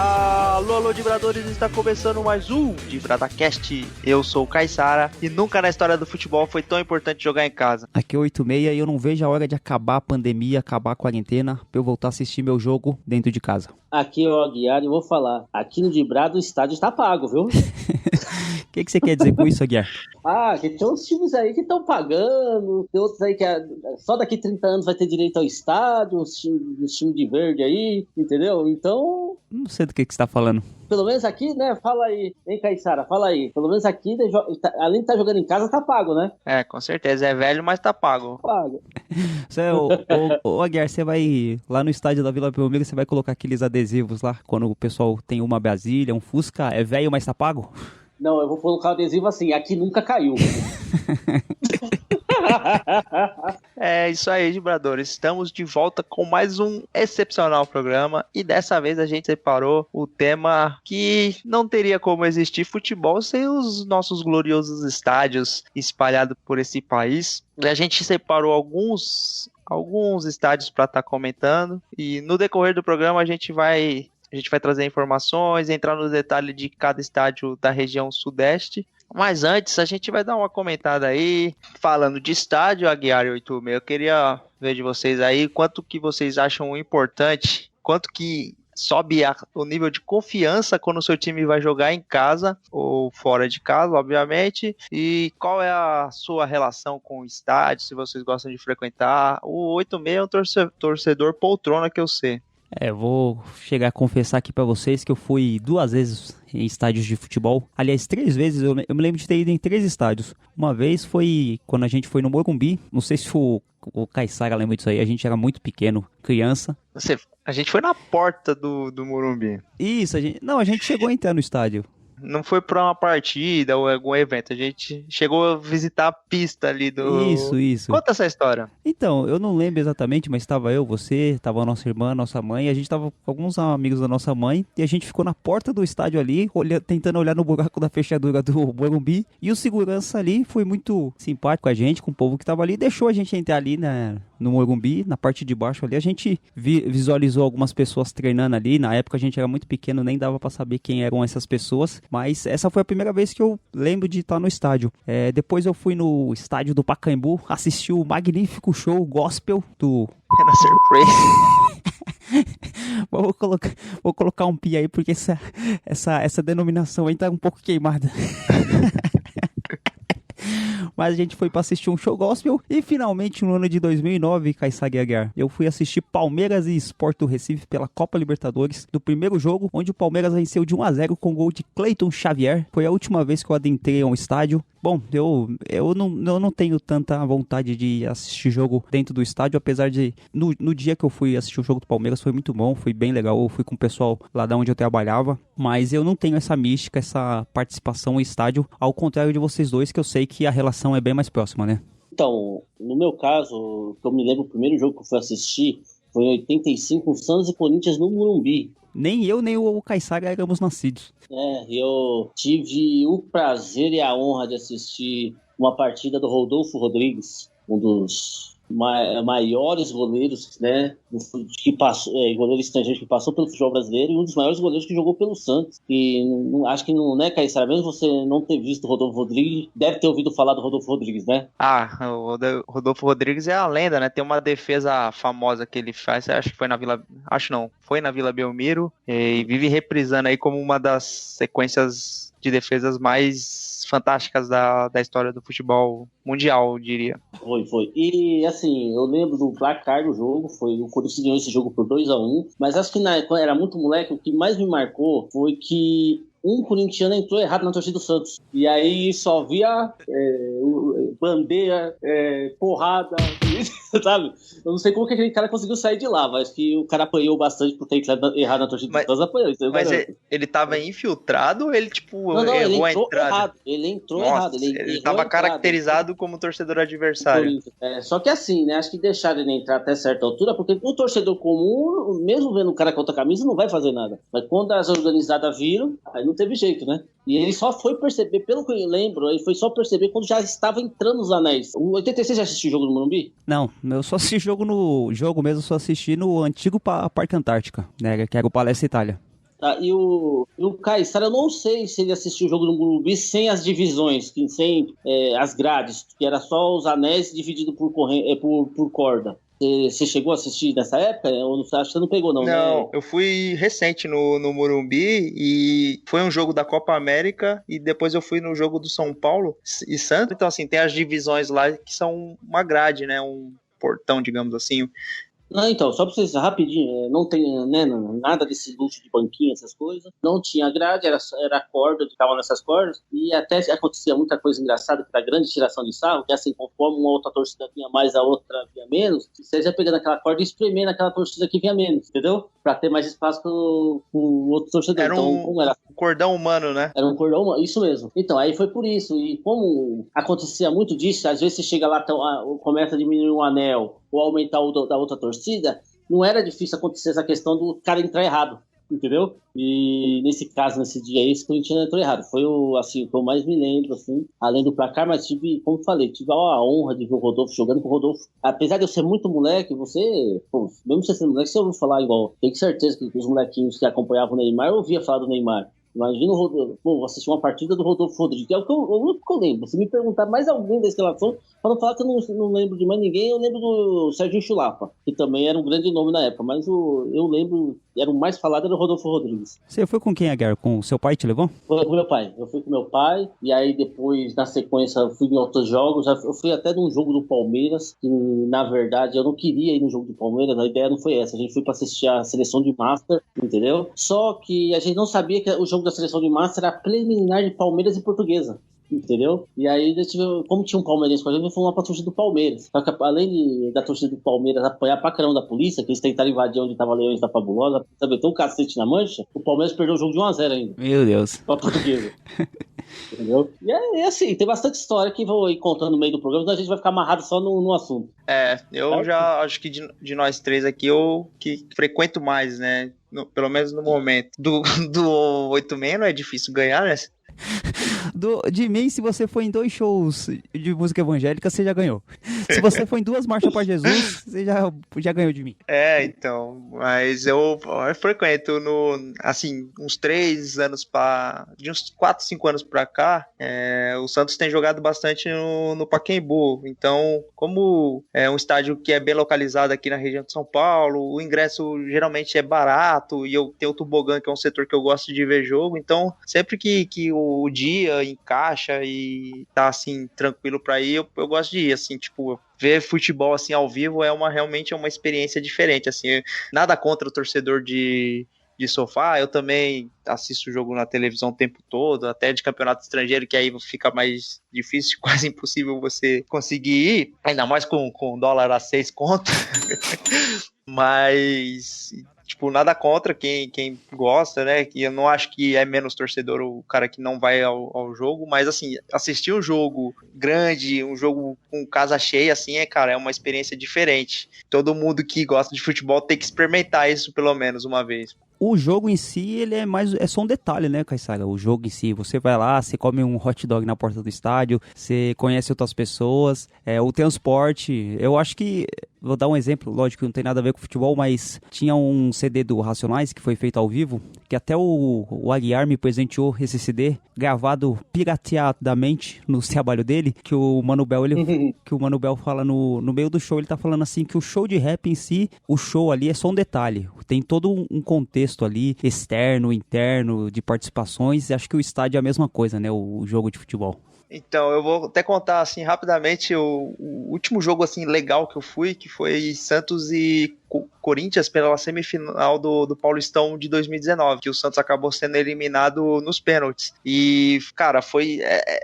Alô, alô, Dibradores, está começando mais um DibradaCast. Eu sou o Caissara e nunca na história do futebol foi tão importante jogar em casa. Aqui é 86 e eu não vejo a hora de acabar a pandemia, acabar a quarentena, pra eu voltar a assistir meu jogo dentro de casa. Aqui é o Aguiar e eu vou falar, aqui no Dibrado o estádio está pago, viu? O que você quer dizer com isso, Aguiar? Que tem uns times aí que estão pagando, tem outros aí que só daqui 30 anos vai ter direito ao estádio, uns times de verde aí, entendeu? Então... Não sei do que você tá falando. Pelo menos aqui, né? Fala aí, hein, Caissara? Fala aí. Pelo menos aqui, além de estar jogando em casa, tá pago, né? É, com certeza. É velho, mas tá pago. Pago. Ô Aguiar, você vai lá no estádio da Vila Belmiro, você vai colocar aqueles adesivos lá, quando o pessoal tem uma Brasília, um Fusca, é velho, mas tá pago? Não, eu vou colocar o adesivo assim, aqui nunca caiu. É isso aí, Dibradores. Estamos de volta com mais um excepcional programa e dessa vez a gente separou o tema que não teria como existir futebol sem os nossos gloriosos estádios espalhados por esse país. A gente separou alguns estádios para estar comentando e no decorrer do programa a gente vai trazer informações, entrar no detalhe de cada estádio da região sudeste. Mas antes, a gente vai dar uma comentada aí, falando de estádio, Aguiar e 86. Eu queria ver de vocês aí, quanto que vocês acham importante, quanto que sobe o nível de confiança quando o seu time vai jogar em casa, ou fora de casa, obviamente, e qual é a sua relação com o estádio, se vocês gostam de frequentar. O 86 é um torcedor poltrona que eu sei. Eu vou chegar a confessar aqui pra vocês que eu fui 2 vezes em estádios de futebol. Aliás, 3 vezes, eu me lembro de ter ido em 3 estádios. Uma vez foi quando a gente foi no Morumbi, não sei se o Caissara lembra disso aí, a gente era muito pequeno, criança. A gente foi na porta do Morumbi. Isso, a gente chegou a entrar no estádio. Não foi pra uma partida ou algum evento, a gente chegou a visitar a pista ali do... Isso. Conta essa história. Então, eu não lembro exatamente, mas estava eu, você, estava a nossa irmã, nossa mãe, e a gente estava com alguns amigos da nossa mãe, e a gente ficou na porta do estádio ali, tentando olhar no buraco da fechadura do Morumbi, e o segurança ali foi muito simpático com a gente, com o povo que estava ali, deixou a gente entrar ali no Morumbi, na parte de baixo ali, a gente visualizou algumas pessoas treinando ali, na época a gente era muito pequeno, nem dava pra saber quem eram essas pessoas, mas essa foi a primeira vez que eu lembro de estar no estádio. Depois eu fui no estádio do Pacaembu, assisti o magnífico show gospel do... Renascer Praise. Vou colocar um pi aí, porque essa denominação aí tá um pouco queimada. Mas a gente foi pra assistir um show gospel e finalmente no ano de 2009, Caissara Aguiar, eu fui assistir Palmeiras e Sport do Recife pela Copa Libertadores, do primeiro jogo, onde o Palmeiras venceu de 1-0 com gol de Cleiton Xavier. Foi a última vez que eu adentrei a um estádio. Bom, eu não tenho tanta vontade de assistir jogo dentro do estádio, apesar de, no dia que eu fui assistir o jogo do Palmeiras, foi muito bom, foi bem legal, eu fui com o pessoal lá da onde eu trabalhava, mas eu não tenho essa mística, essa participação no estádio, ao contrário de vocês dois, que eu sei que a relação é bem mais próxima, né? Então, no meu caso, que eu me lembro, o primeiro jogo que eu fui assistir foi em 85, Santos e Corinthians no Morumbi. Nem eu, nem o Caissara éramos nascidos. Eu tive o prazer e a honra de assistir uma partida do Rodolfo Rodrigues, um dos maiores goleiros, né, que passou, goleiro estrangeiro que passou pelo futebol brasileiro, e um dos maiores goleiros que jogou pelo Santos. E acho que não, né, Caissara, mesmo você não ter visto o Rodolfo Rodrigues, deve ter ouvido falar do Rodolfo Rodrigues, né? O Rodolfo Rodrigues é a lenda, né? Tem uma defesa famosa que ele faz, acho que foi na Vila... Acho não, foi na Vila Belmiro, e vive reprisando aí como uma das sequências de defesas mais fantásticas da história do futebol mundial, eu diria. Foi. E, assim, eu lembro do placar do jogo, o Corinthians ganhou esse jogo por 2-1, mas acho que quando era muito moleque, o que mais me marcou foi que um corintiano entrou errado na torcida do Santos. E aí só via bandeira, porrada, sabe? Eu não sei como que aquele cara conseguiu sair de lá, mas que o cara apanhou bastante por ter entrado errado na torcida do Santos, apanhou. Mas ele tava infiltrado ou ele, errou a entrada? Errado. Ele entrou errado. Ele tava caracterizado como torcedor adversário. Só que assim, né? Acho que deixaram ele entrar até certa altura, porque o torcedor comum, mesmo vendo o cara com outra camisa, não vai fazer nada. Mas quando as organizadas viram, aí não teve jeito, né? E ele só foi perceber, pelo que eu lembro, ele foi só perceber quando já estava entrando os anéis. O 86 já assistiu o jogo do Morumbi? Não, eu só assisti jogo mesmo, só assisti no antigo Parque Antártica, né? Que era o Palestra Itália. Tá, e o Caissara, eu não sei se ele assistiu o jogo no Morumbi sem as divisões, sem as grades, que era só os anéis divididos por corda. Você chegou a assistir nessa época? Eu não, acho que você não pegou, não, Não, né? eu fui recente no Morumbi e foi um jogo da Copa América e depois eu fui no jogo do São Paulo e Santos. Então, assim, tem as divisões lá que são uma grade, né? Um portão, digamos assim. Não, então, só pra vocês rapidinho, não tem, né, nada desse luxo de banquinho, essas coisas. Não tinha grade, era a corda que tava nessas cordas. E até acontecia muita coisa engraçada, que era grande tiração de sarro, que assim, conforme uma outra torcida vinha mais, a outra vinha menos, você já pegando aquela corda e espremendo aquela torcida que vinha menos, entendeu? Pra ter mais espaço pro outro torcedor. Era então, como era um cordão humano, né? Era um cordão humano, isso mesmo. Então, aí foi por isso. E como acontecia muito disso, às vezes você chega lá, começa a diminuir um anel ou aumentar o da outra torcida, não era difícil acontecer essa questão do cara entrar errado, entendeu? E nesse caso, nesse dia aí, esse Corinthians entrou errado. Foi o que eu mais me lembro, assim, além do placar, mas tive, como falei, tive a honra de ver o Rodolfo jogando com o Rodolfo. Apesar de eu ser muito moleque, mesmo você sendo moleque, você ouviu falar igual. Tenho certeza que os molequinhos que acompanhavam o Neymar, eu ouvia falar do Neymar. Imagina o Rodolfo, vou assistir uma partida do Rodolfo Rodrigues, que é o único que eu lembro. Se me perguntar mais alguém da escalação, para não falar que eu não lembro de mais ninguém, eu lembro do Serginho Chulapa, que também era um grande nome na época, mas eu lembro, era o mais falado, era o Rodolfo Rodrigues. Você foi com quem, Aguiar? Com o seu pai te levou? Foi com meu pai. Eu fui com meu pai, e aí depois, na sequência, eu fui em outros jogos. Eu fui até num jogo do Palmeiras, que na verdade eu não queria ir no jogo do Palmeiras, a ideia não foi essa. A gente foi para assistir a seleção de Master, entendeu? Só que a gente não sabia que o jogo da seleção de Master era preliminar de Palmeiras e Portuguesa. Entendeu? E aí, como tinha um palmeirense com a gente, fomos lá pra torcida do Palmeiras. Só que além da torcida do Palmeiras apanhar pra caramba da polícia, que eles tentaram invadir onde tava Leões da Fabulosa, sabe, tão cacete na mancha, o Palmeiras perdeu o jogo de 1-0 ainda. Meu Deus. Pra Portuguesa. Entendeu? E é assim, tem bastante história que vou ir contando no meio do programa, senão a gente vai ficar amarrado só no assunto. Eu já acho que de nós três aqui, eu que frequento mais, né? Pelo menos no momento. Do 86 não é difícil ganhar, né? De mim, se você for em 2 shows de música evangélica, você já ganhou. Se você for em 2 marchas para Jesus, você já ganhou de mim. Então, mas eu frequento assim, uns 3 anos de uns 4, 5 anos pra cá, o Santos tem jogado bastante no Pacaembu. Então, como é um estádio que é bem localizado aqui na região de São Paulo, o ingresso geralmente é barato e eu tenho o tobogã, que é um setor que eu gosto de ver jogo. Então, sempre que o dia encaixa e tá assim tranquilo pra ir, eu gosto de ir, assim, tipo, ver futebol assim ao vivo realmente é uma experiência diferente, assim, nada contra o torcedor de sofá, eu também assisto o jogo na televisão o tempo todo, até de campeonato estrangeiro, que aí fica mais difícil, quase impossível você conseguir ir, ainda mais com dólar a 6 conto, mas tipo, nada contra quem gosta, né, que eu não acho que é menos torcedor o cara que não vai ao jogo, mas assim, assistir um jogo grande, um jogo com casa cheia, assim, cara, é uma experiência diferente. Todo mundo que gosta de futebol tem que experimentar isso pelo menos uma vez. O jogo em si, ele é só um detalhe, né, Caissara? O jogo em si, você vai lá, você come um hot dog na porta do estádio, você conhece outras pessoas, o transporte, eu acho que, vou dar um exemplo, lógico que não tem nada a ver com futebol, mas tinha um CD do Racionais que foi feito ao vivo, que até o Aguiar me presenteou esse CD, gravado pirateadamente no trabalho dele, que o Mano Bel fala no meio do show, ele tá falando assim que o show de rap em si, o show ali é só um detalhe, tem todo um contexto ali, externo, interno, de participações, e acho que o estádio é a mesma coisa, né, o jogo de futebol. Então, eu vou até contar assim rapidamente o último jogo assim legal que eu fui, que foi Santos e Corinthians pela semifinal do Paulistão de 2019, que o Santos acabou sendo eliminado nos pênaltis. E, cara,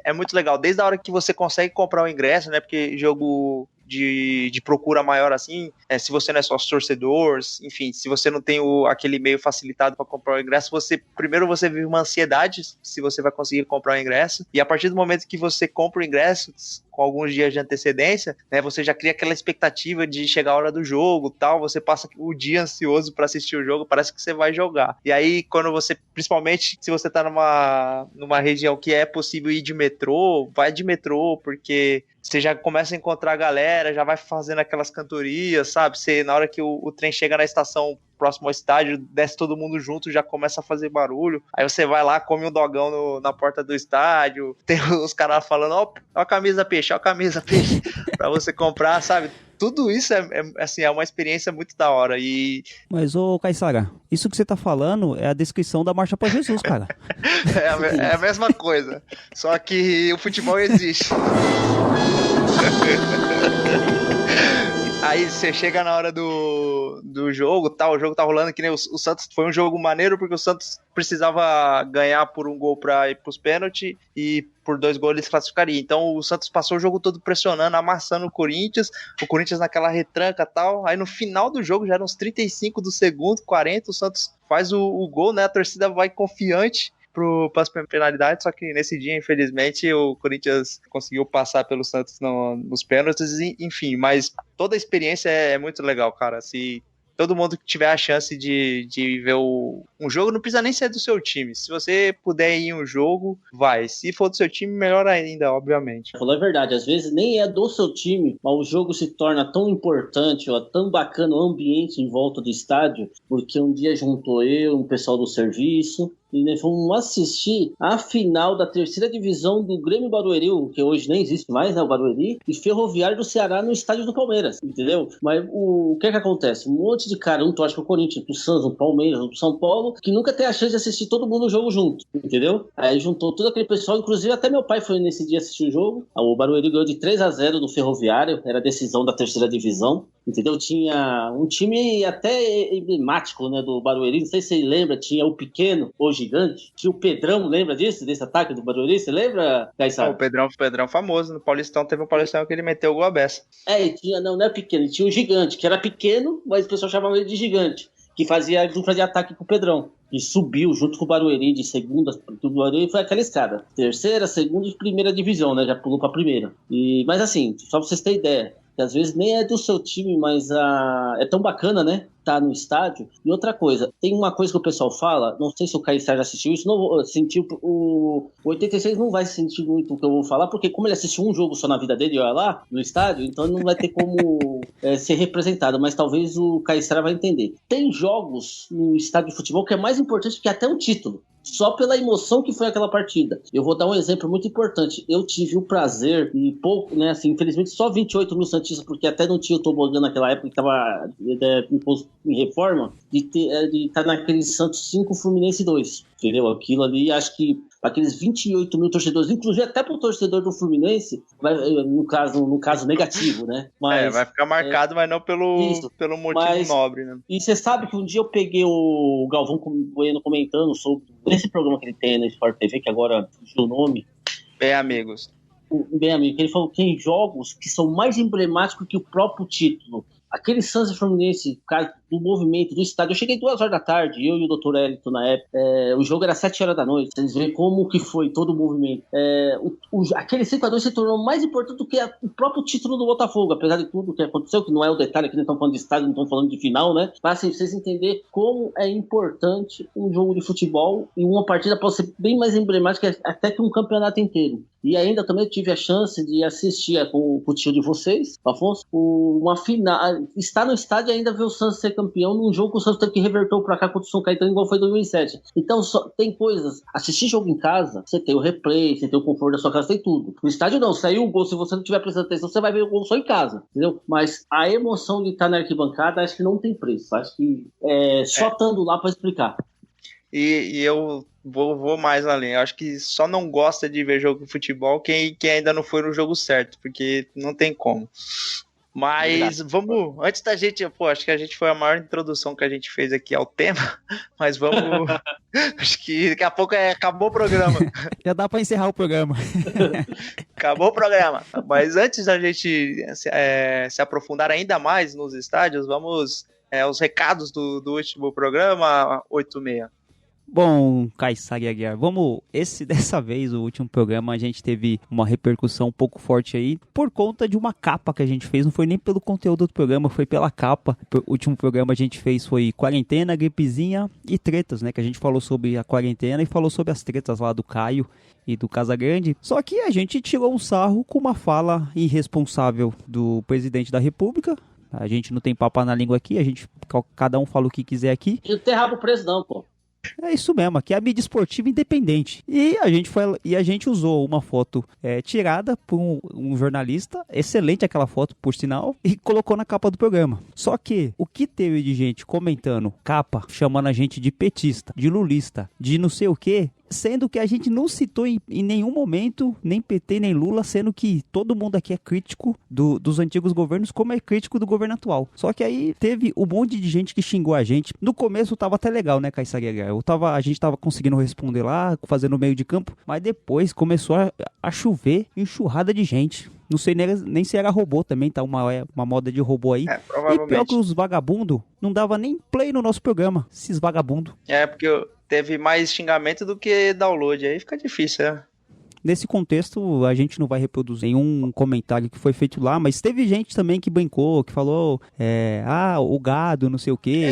é muito legal. Desde a hora que você consegue comprar o ingresso, né, porque jogo de procura maior assim, se você não é sócio torcedor, enfim, se você não tem aquele meio facilitado para comprar o ingresso, primeiro você vive uma ansiedade se você vai conseguir comprar o ingresso, e a partir do momento que você compra o ingresso com alguns dias de antecedência, né, você já cria aquela expectativa de chegar a hora do jogo, tal, você passa o dia ansioso para assistir o jogo, parece que você vai jogar. E aí, quando você, principalmente se você tá numa região que é possível ir de metrô, vai de metrô, porque você já começa a encontrar a galera, já vai fazendo aquelas cantorias, sabe? Na hora que o trem chega na estação, próximo ao estádio, desce todo mundo junto, já começa a fazer barulho. Aí você vai lá, come um dogão na porta do estádio, tem os caras falando, ó a camisa peixe, pra você comprar, sabe? Tudo isso assim, é uma experiência muito da hora. Mas, ô Caissara, isso que você tá falando é a descrição da Marcha para Jesus, cara. É a mesma coisa, só que o futebol existe. Aí você chega na hora do jogo, tá, o jogo tá rolando, que nem o Santos, foi um jogo maneiro, porque o Santos precisava ganhar por um gol pra ir pros pênaltis, e por 2 gols eles classificariam. Então o Santos passou o jogo todo pressionando, amassando o Corinthians naquela retranca e tal. Aí no final do jogo, já nos 35 do segundo, 40, o Santos faz o gol, né? A torcida vai confiante para as penalidades, só que nesse dia, infelizmente, o Corinthians conseguiu passar pelo Santos nos pênaltis, enfim, mas toda a experiência é muito legal, cara. Se todo mundo que tiver a chance de ver um jogo, não precisa nem ser do seu time. Se você puder ir em um jogo, vai. Se for do seu time, melhor ainda, obviamente. Falou a verdade, às vezes nem é do seu time, mas o jogo se torna tão importante, ó, tão bacana o ambiente em volta do estádio, porque um dia juntou um pessoal do serviço, e nós fomos assistir a final da 3ª divisão do Grêmio Barueri, que hoje nem existe mais, né, o Barueri, e Ferroviário do Ceará no estádio do Palmeiras, entendeu? Mas o que acontece? Um monte de cara, um torce pro Corinthians, pro Santos, pro Palmeiras, pro São Paulo, que nunca tem a chance de assistir todo mundo o jogo junto, entendeu? Aí juntou todo aquele pessoal, inclusive até meu pai foi nesse dia assistir o jogo. O Barueri ganhou de 3-0 do Ferroviário, era a decisão da 3ª divisão, entendeu? Tinha um time até emblemático, né, do Barueri, não sei se você lembra, tinha o Pequeno, hoje gigante, que o Pedrão, lembra disso? Desse ataque do Barueri? Você lembra, Caissara? O Pedrão famoso, no Paulistão, teve um Paulistão que ele meteu o gol à beça. E tinha, não é pequeno, tinha o gigante, que era pequeno, mas o pessoal chamava ele de gigante, que fazia ataque com o Pedrão, e subiu junto com o Barueri de segunda, o Barueri foi aquela escada, 3ª, 2ª e 1ª divisão, né, já pulou pra 1ª. Mas assim, só pra vocês terem ideia, que às vezes nem é do seu time, mas é tão bacana, né? Tá no estádio. E outra coisa, tem uma coisa que o pessoal fala, não sei se o Caissara já assistiu isso, não sentiu, o 86 não vai sentir muito o que eu vou falar, porque como ele assistiu um jogo só na vida dele, olha lá, no estádio, então não vai ter como ser representado, mas talvez o Caissara vai entender. Tem jogos no estádio de futebol que é mais importante que até um título, só pela emoção que foi aquela partida. Eu vou dar um exemplo muito importante. Eu tive o prazer, e pouco, né, assim, infelizmente só 28 mil santistas, porque até não tinha o tobogã naquela época, que estava em reforma, de estar naquele Santos 5, Fluminense 2. Entendeu? Aquilo ali, acho que aqueles 28 mil torcedores, inclusive até pro torcedor do Fluminense, vai, no caso negativo, né? Mas, vai ficar marcado, mas não pelo motivo nobre, né? E você sabe que um dia eu peguei o Galvão Bueno comentando sobre esse programa que ele tem na Sport TV, que agora fugiu o nome. Bem amigos. Bem amigo, ele falou que tem jogos que são mais emblemáticos que o próprio título. Aquele Santos e Fluminense, cara, do movimento, do estádio. Eu cheguei 2 horas da tarde, eu e o Dr. Elton na época. O jogo era 7 horas da noite. Vocês veem como que foi todo o movimento. Aquele 5-2 se tornou mais importante do que o próprio título do Botafogo, apesar de tudo que aconteceu, que não é o detalhe, que não estão falando de estádio, não estão falando de final, né? Mas assim, vocês entenderem como é importante um jogo de futebol, e uma partida pode ser bem mais emblemática até que um campeonato inteiro. E ainda também tive a chance de assistir com o tio de vocês, Afonso, uma final, estar no estádio e ainda ver o Santos ser campeão num jogo que o Santos teve que reverter pra cá contra o São Caetano, igual foi em 2007. Então, tem coisas, assistir jogo em casa, você tem o replay, você tem o conforto da sua casa, tem tudo. No estádio não, saiu o gol, se você não tiver prestando atenção, você vai ver o gol só em casa, entendeu? Mas a emoção de estar na arquibancada, acho que não tem preço, acho que só estando lá pra explicar. E eu vou mais além. Eu acho que só não gosta de ver jogo de futebol quem ainda não foi no jogo certo, porque não tem como. Mas vamos, antes da gente, acho que a gente foi a maior introdução que a gente fez aqui ao tema, mas vamos, acho que daqui a pouco acabou o programa. Já dá pra encerrar o programa. Acabou o programa. Mas antes da gente se aprofundar ainda mais nos estádios, vamos aos recados do último programa, 86. Bom, Caissara Aguiar, dessa vez, o último programa, a gente teve uma repercussão um pouco forte aí, por conta de uma capa que a gente fez, não foi nem pelo conteúdo do programa, foi pela capa. O último programa a gente fez foi quarentena, gripezinha e tretas, né, que a gente falou sobre a quarentena e falou sobre as tretas lá do Caio e do Casagrande, só que a gente tirou um sarro com uma fala irresponsável do presidente da República, A gente não tem papo na língua aqui, cada um fala o que quiser aqui. Não tem rabo preso não, pô. É isso mesmo, aqui é a mídia esportiva independente. E a gente usou uma foto tirada por um jornalista, excelente aquela foto, por sinal, e colocou na capa do programa. Só que o que teve de gente comentando capa, chamando a gente de petista, de lulista, de não sei o quê, sendo que a gente não citou em nenhum momento nem PT nem Lula, sendo que todo mundo aqui é crítico dos antigos governos, como é crítico do governo atual. Só que aí teve um monte de gente que xingou a gente. No começo tava até legal, né, Kaysar Aguiar? A gente tava conseguindo responder lá, fazendo meio de campo, mas depois começou a chover enxurrada de gente. Não sei nem se era robô também, tá uma moda de robô aí. Provavelmente. E pior que os vagabundos não dava nem play no nosso programa, esses vagabundos. Porque teve mais xingamento do que download, aí fica difícil, né? Nesse contexto, a gente não vai reproduzir nenhum comentário que foi feito lá, mas teve gente também que brincou, que falou, o gado, não sei o quê,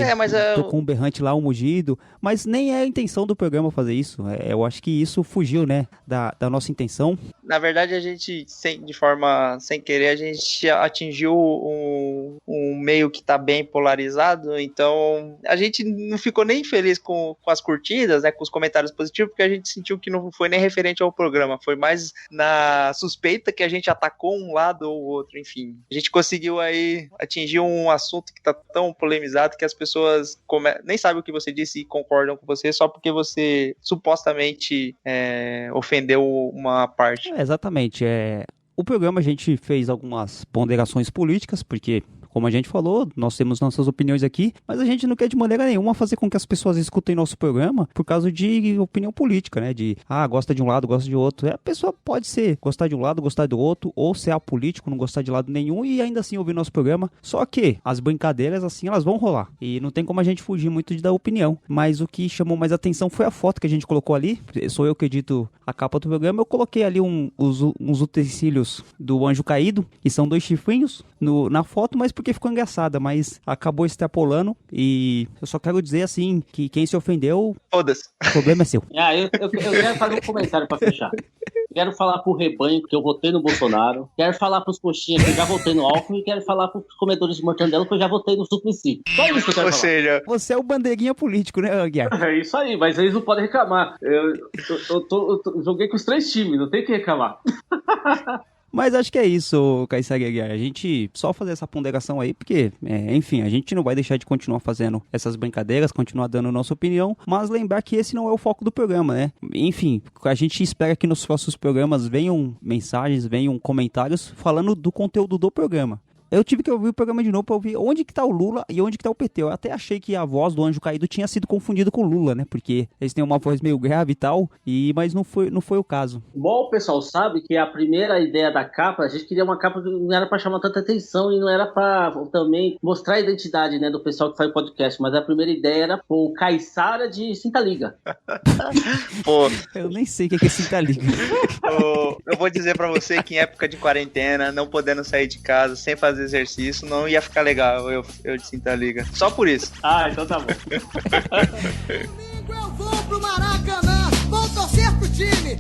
tocou um berrante lá, um mugido, mas nem é a intenção do programa fazer isso. Eu acho que isso fugiu, né, da nossa intenção. Na verdade, a gente, sem querer, a gente atingiu um meio que tá bem polarizado, então a gente não ficou nem feliz com as curtidas, né, com os comentários positivos, porque a gente sentiu que não foi nem referente ao programa. Foi mais na suspeita que a gente atacou um lado ou outro, enfim. A gente conseguiu aí atingir um assunto que tá tão polemizado que as pessoas nem sabem o que você disse e concordam com você só porque você supostamente ofendeu uma parte. Exatamente. O programa a gente fez algumas ponderações políticas, porque, como a gente falou, nós temos nossas opiniões aqui, mas a gente não quer de maneira nenhuma fazer com que as pessoas escutem nosso programa por causa de opinião política, né? Gosta de um lado, gosta de outro. A pessoa pode gostar de um lado, gostar do outro, ou ser apolítico, não gostar de lado nenhum e ainda assim ouvir nosso programa. Só que as brincadeiras, assim, elas vão rolar. E não tem como a gente fugir muito da opinião. Mas o que chamou mais atenção foi a foto que a gente colocou ali. Sou eu que edito a capa do programa. Eu coloquei ali uns utensílios do Anjo Caído, que são 2 chifrinhos na foto, mas porque ficou engraçada, mas acabou extrapolando e eu só quero dizer assim, que quem se ofendeu, foda-se. O problema é seu. Eu quero fazer um comentário pra fechar. Quero falar pro rebanho que eu votei no Bolsonaro, quero falar pros coxinhas que eu já votei no Alckmin e quero falar pros comedores de mortandela que eu já votei no Suplicy. Só isso que eu quero falar. Seja, você é o bandeirinha político, né, Aguiar? É isso aí, mas eles não podem reclamar. Eu joguei com os 3 times, não tem que reclamar. Mas acho que é isso, Kaysar Aguiar. A gente só fazer essa ponderação aí, porque, enfim, a gente não vai deixar de continuar fazendo essas brincadeiras, continuar dando nossa opinião, mas lembrar que esse não é o foco do programa, né? Enfim, a gente espera que nos próximos programas venham mensagens, venham comentários falando do conteúdo do programa. Eu tive que ouvir o programa de novo pra ouvir onde que tá o Lula e onde que tá o PT. Eu até achei que a voz do Anjo Caído tinha sido confundida com o Lula, né? Porque eles têm uma voz meio grave e tal, mas não foi o caso. Bom, o pessoal sabe que a primeira ideia da capa, a gente queria uma capa que não era pra chamar tanta atenção e não era pra também mostrar a identidade, né, do pessoal que faz podcast, mas a primeira ideia era o Caiçara de Cinta Liga. Pô, eu nem sei o que é Cinta Liga. Eu vou dizer pra você que em época de quarentena, não podendo sair de casa, sem fazer exercício, não ia ficar legal eu de Cinta Liga. Só por isso. Então tá bom. Domingo eu vou pro Maracanã, vou torcer pro time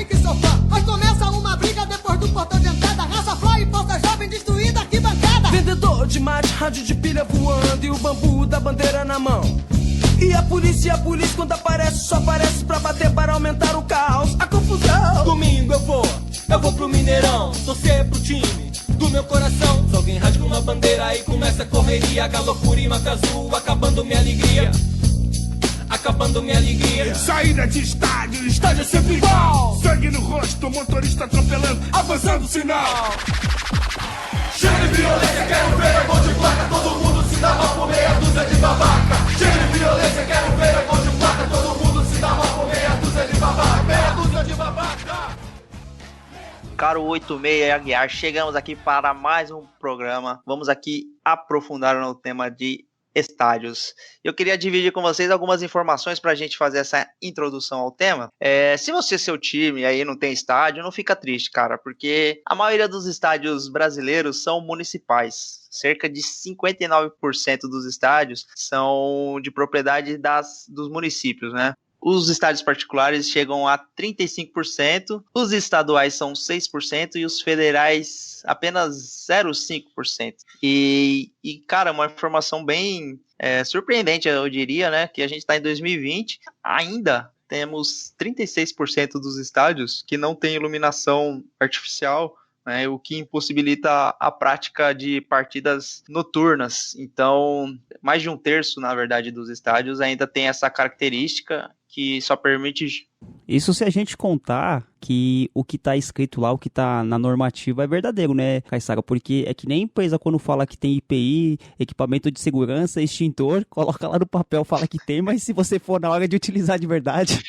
que sou fã. Mas começa uma briga depois do portão de entrada. Raça Fly e Força Jovem destruída, arquibancada. Vendedor de mate, rádio de pilha voando e o bambu da bandeira na mão. E a polícia quando aparece, só aparece pra bater, para aumentar o caos, a confusão. Domingo eu vou pro Mineirão, torcer pro time do meu coração. Se alguém rasga uma bandeira e começa a correria, galopura e mata azul, acabando minha alegria. Saída de estádio é sempre igual. Sangue no rosto, motorista atropelando, avançando o sinal. Chega de violência, quero ver gol de placa, todo mundo se dá mal por meia dúzia de babaca. Chega de violência, quero ver gol de placa, todo mundo se dá mal por meia dúzia de babaca. Meia dúzia de babaca. Caro 86 Aguiar, chegamos aqui para mais um programa. Vamos aqui aprofundar no tema de estádios. Eu queria dividir com vocês algumas informações para a gente fazer essa introdução ao tema. Se você, seu time, aí não tem estádio, não fica triste, cara, porque a maioria dos estádios brasileiros são municipais. Cerca de 59% dos estádios são de propriedade dos municípios, né? Os estádios particulares chegam a 35%, os estaduais são 6% e os federais apenas 0,5%. E cara, uma informação bem surpreendente, eu diria, né? Que a gente está em 2020, ainda temos 36% dos estádios que não tem iluminação artificial, né, o que impossibilita a prática de partidas noturnas. Então, mais de um terço, na verdade, dos estádios ainda tem essa característica que só permite... Isso se a gente contar que o que tá escrito lá, o que tá na normativa é verdadeiro, né, Caissara? Porque é que nem a empresa quando fala que tem IPI, equipamento de segurança, extintor, coloca lá no papel, fala que tem, mas se você for na hora de utilizar de verdade...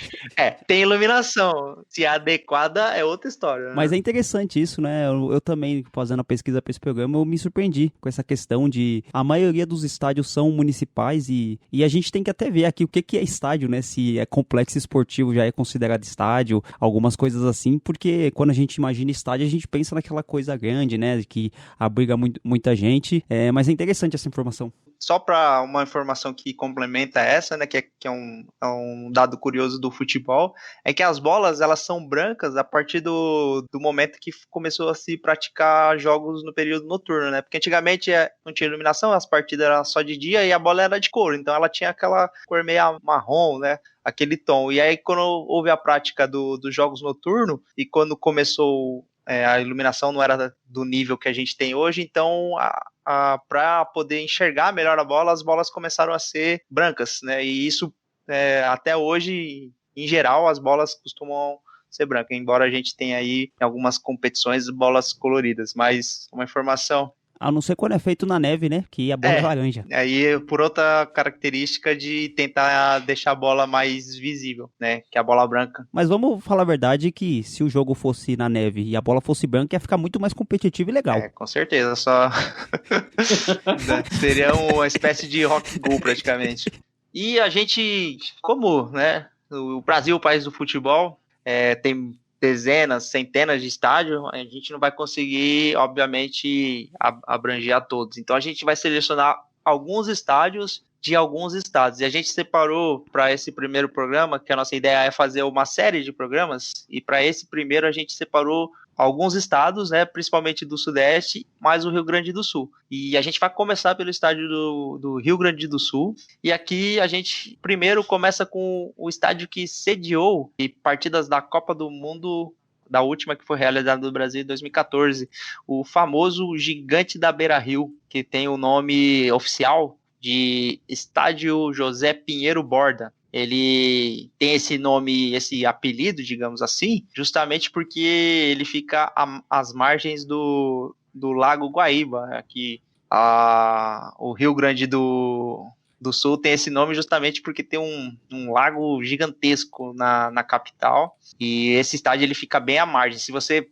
tem iluminação. Se é adequada, é outra história, né? Mas é interessante isso, né? Eu também, fazendo a pesquisa para esse programa, eu me surpreendi com essa questão de... A maioria dos estádios são municipais e a gente tem que até ver aqui o que é estádio, né? Se é complexo esportivo, já é considerado estádio, algumas coisas assim, porque quando a gente imagina estádio, a gente pensa naquela coisa grande, né? Que abriga muita gente. Mas é interessante essa informação. Só para uma informação que complementa essa, né, que é um dado curioso do futebol, é que as bolas elas são brancas a partir do momento que começou a se praticar jogos no período noturno, né? Porque antigamente não tinha iluminação, as partidas eram só de dia e a bola era de couro, então ela tinha aquela cor meio marrom, né? Aquele tom. E aí quando houve a prática dos jogos noturnos e quando começou a iluminação não era do nível que a gente tem hoje, então para poder enxergar melhor a bola, as bolas começaram a ser brancas, né? E isso até hoje, em geral, as bolas costumam ser brancas, embora a gente tenha aí em algumas competições bolas coloridas, mas uma informação... A não ser quando é feito na neve, né? Que a bola é laranja. Aí por outra característica de tentar deixar a bola mais visível, né? Que é a bola branca. Mas vamos falar a verdade que se o jogo fosse na neve e a bola fosse branca, ia ficar muito mais competitivo e legal. Com certeza, só... Seria uma espécie de rock go praticamente. E a gente, como, né? O Brasil, o país do futebol, tem... dezenas, centenas de estádios, a gente não vai conseguir, obviamente, abranger a todos. Então a gente vai selecionar alguns estádios de alguns estados. E a gente separou para esse primeiro programa, que a nossa ideia é fazer uma série de programas, e para esse primeiro a gente separou alguns estados, né, principalmente do Sudeste, mais o Rio Grande do Sul. E a gente vai começar pelo estádio do Rio Grande do Sul. E aqui a gente primeiro começa com o estádio que sediou partidas da Copa do Mundo, da última que foi realizada no Brasil em 2014, o famoso Gigante da Beira-Rio, que tem o nome oficial de Estádio José Pinheiro Borda. Ele tem esse nome, esse apelido, digamos assim, justamente porque ele fica às margens do Lago Guaíba. Aqui, o Rio Grande do Sul tem esse nome justamente porque tem um lago gigantesco na capital, e esse estádio ele fica bem à margem. Se você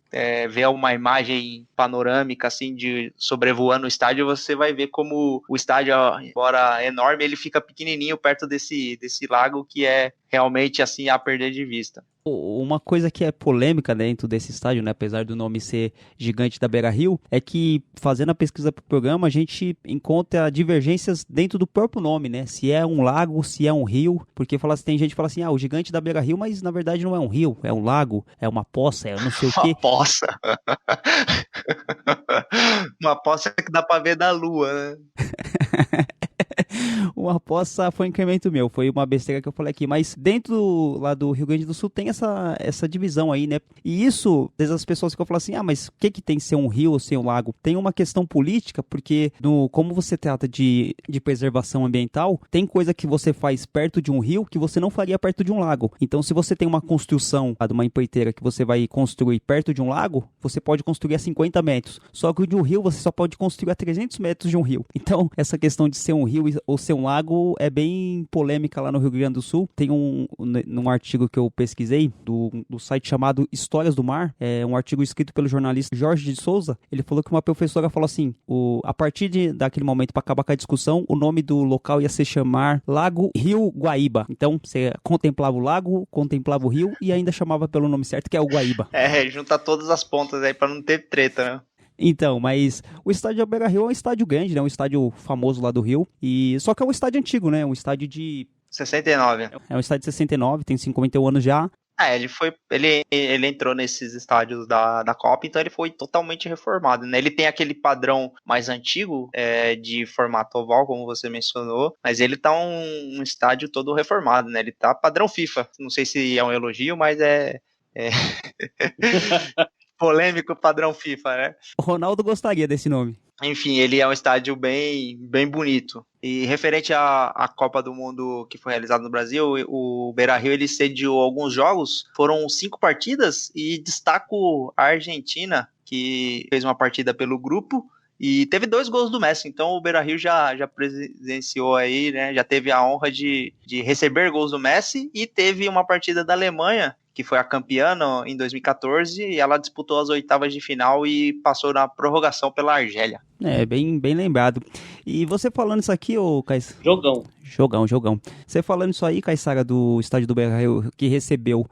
ver uma imagem panorâmica assim, sobrevoando o estádio, você vai ver como o estádio, embora enorme, ele fica pequenininho perto desse lago, que é realmente assim a perder de vista. Uma coisa que é polêmica dentro desse estádio, né, apesar do nome ser Gigante da Beira-Rio, é que fazendo a pesquisa para o programa, a gente encontra divergências dentro do próprio nome, né? Se é um lago, se é um rio, porque tem gente que fala assim, o Gigante da Beira-Rio, mas na verdade não é um rio, é um lago, é uma poça, é não sei o quê. Uma poça. Uma poça que dá para ver da lua, né? Uma poça foi um incremento meu, foi uma besteira que eu falei aqui, mas dentro lá do Rio Grande do Sul tem essa divisão aí, né? E isso, as pessoas ficam falando assim, mas o que tem que ser um rio ou ser um lago? Tem uma questão política, porque como você trata de preservação ambiental, tem coisa que você faz perto de um rio que você não faria perto de um lago. Então, se você tem uma construção de uma empreiteira que você vai construir perto de um lago, você pode construir a 50 metros. Só que de um rio, você só pode construir a 300 metros de um rio. Então, essa questão de ser um rio ou ser um lago é bem polêmica lá no Rio Grande do Sul. Tem num artigo que eu pesquisei do site chamado Histórias do Mar, um artigo escrito pelo jornalista Jorge de Souza. Ele falou que uma professora falou assim, a partir daquele momento, para acabar com a discussão, o nome do local ia se chamar Lago Rio Guaíba. Então você contemplava o lago, contemplava o rio e ainda chamava pelo nome certo, que é o Guaíba. Junta todas as pontas aí para não ter treta, né? Então, mas o estádio da Beira-Rio é um estádio grande, né? Um estádio famoso lá do Rio. Só que é um estádio antigo, né? Um estádio de 69. É um estádio de 69, tem 51 anos já. Ele entrou nesses estádios da Copa, então ele foi totalmente reformado, né? Ele tem aquele padrão mais antigo, de formato oval, como você mencionou, mas ele tá um estádio todo reformado, né? Ele tá padrão FIFA. Não sei se é um elogio, mas é polêmico padrão FIFA, né? O Ronaldo gostaria desse nome. Enfim, ele é um estádio bem, bem bonito. E referente à Copa do Mundo que foi realizada no Brasil, o Beira-Rio ele sediou alguns jogos, foram 5 partidas, e destaco a Argentina, que fez uma partida pelo grupo, e teve 2 gols do Messi. Então o Beira-Rio já presenciou aí, né, já teve a honra de receber gols do Messi, e teve uma partida da Alemanha, que foi a campeã em 2014, e ela disputou as oitavas de final e passou na prorrogação pela Argélia. Bem lembrado. E você falando isso aqui, ô Cais... Jogão. Você falando isso aí, Caissara, do estádio do Beira-Rio, que recebeu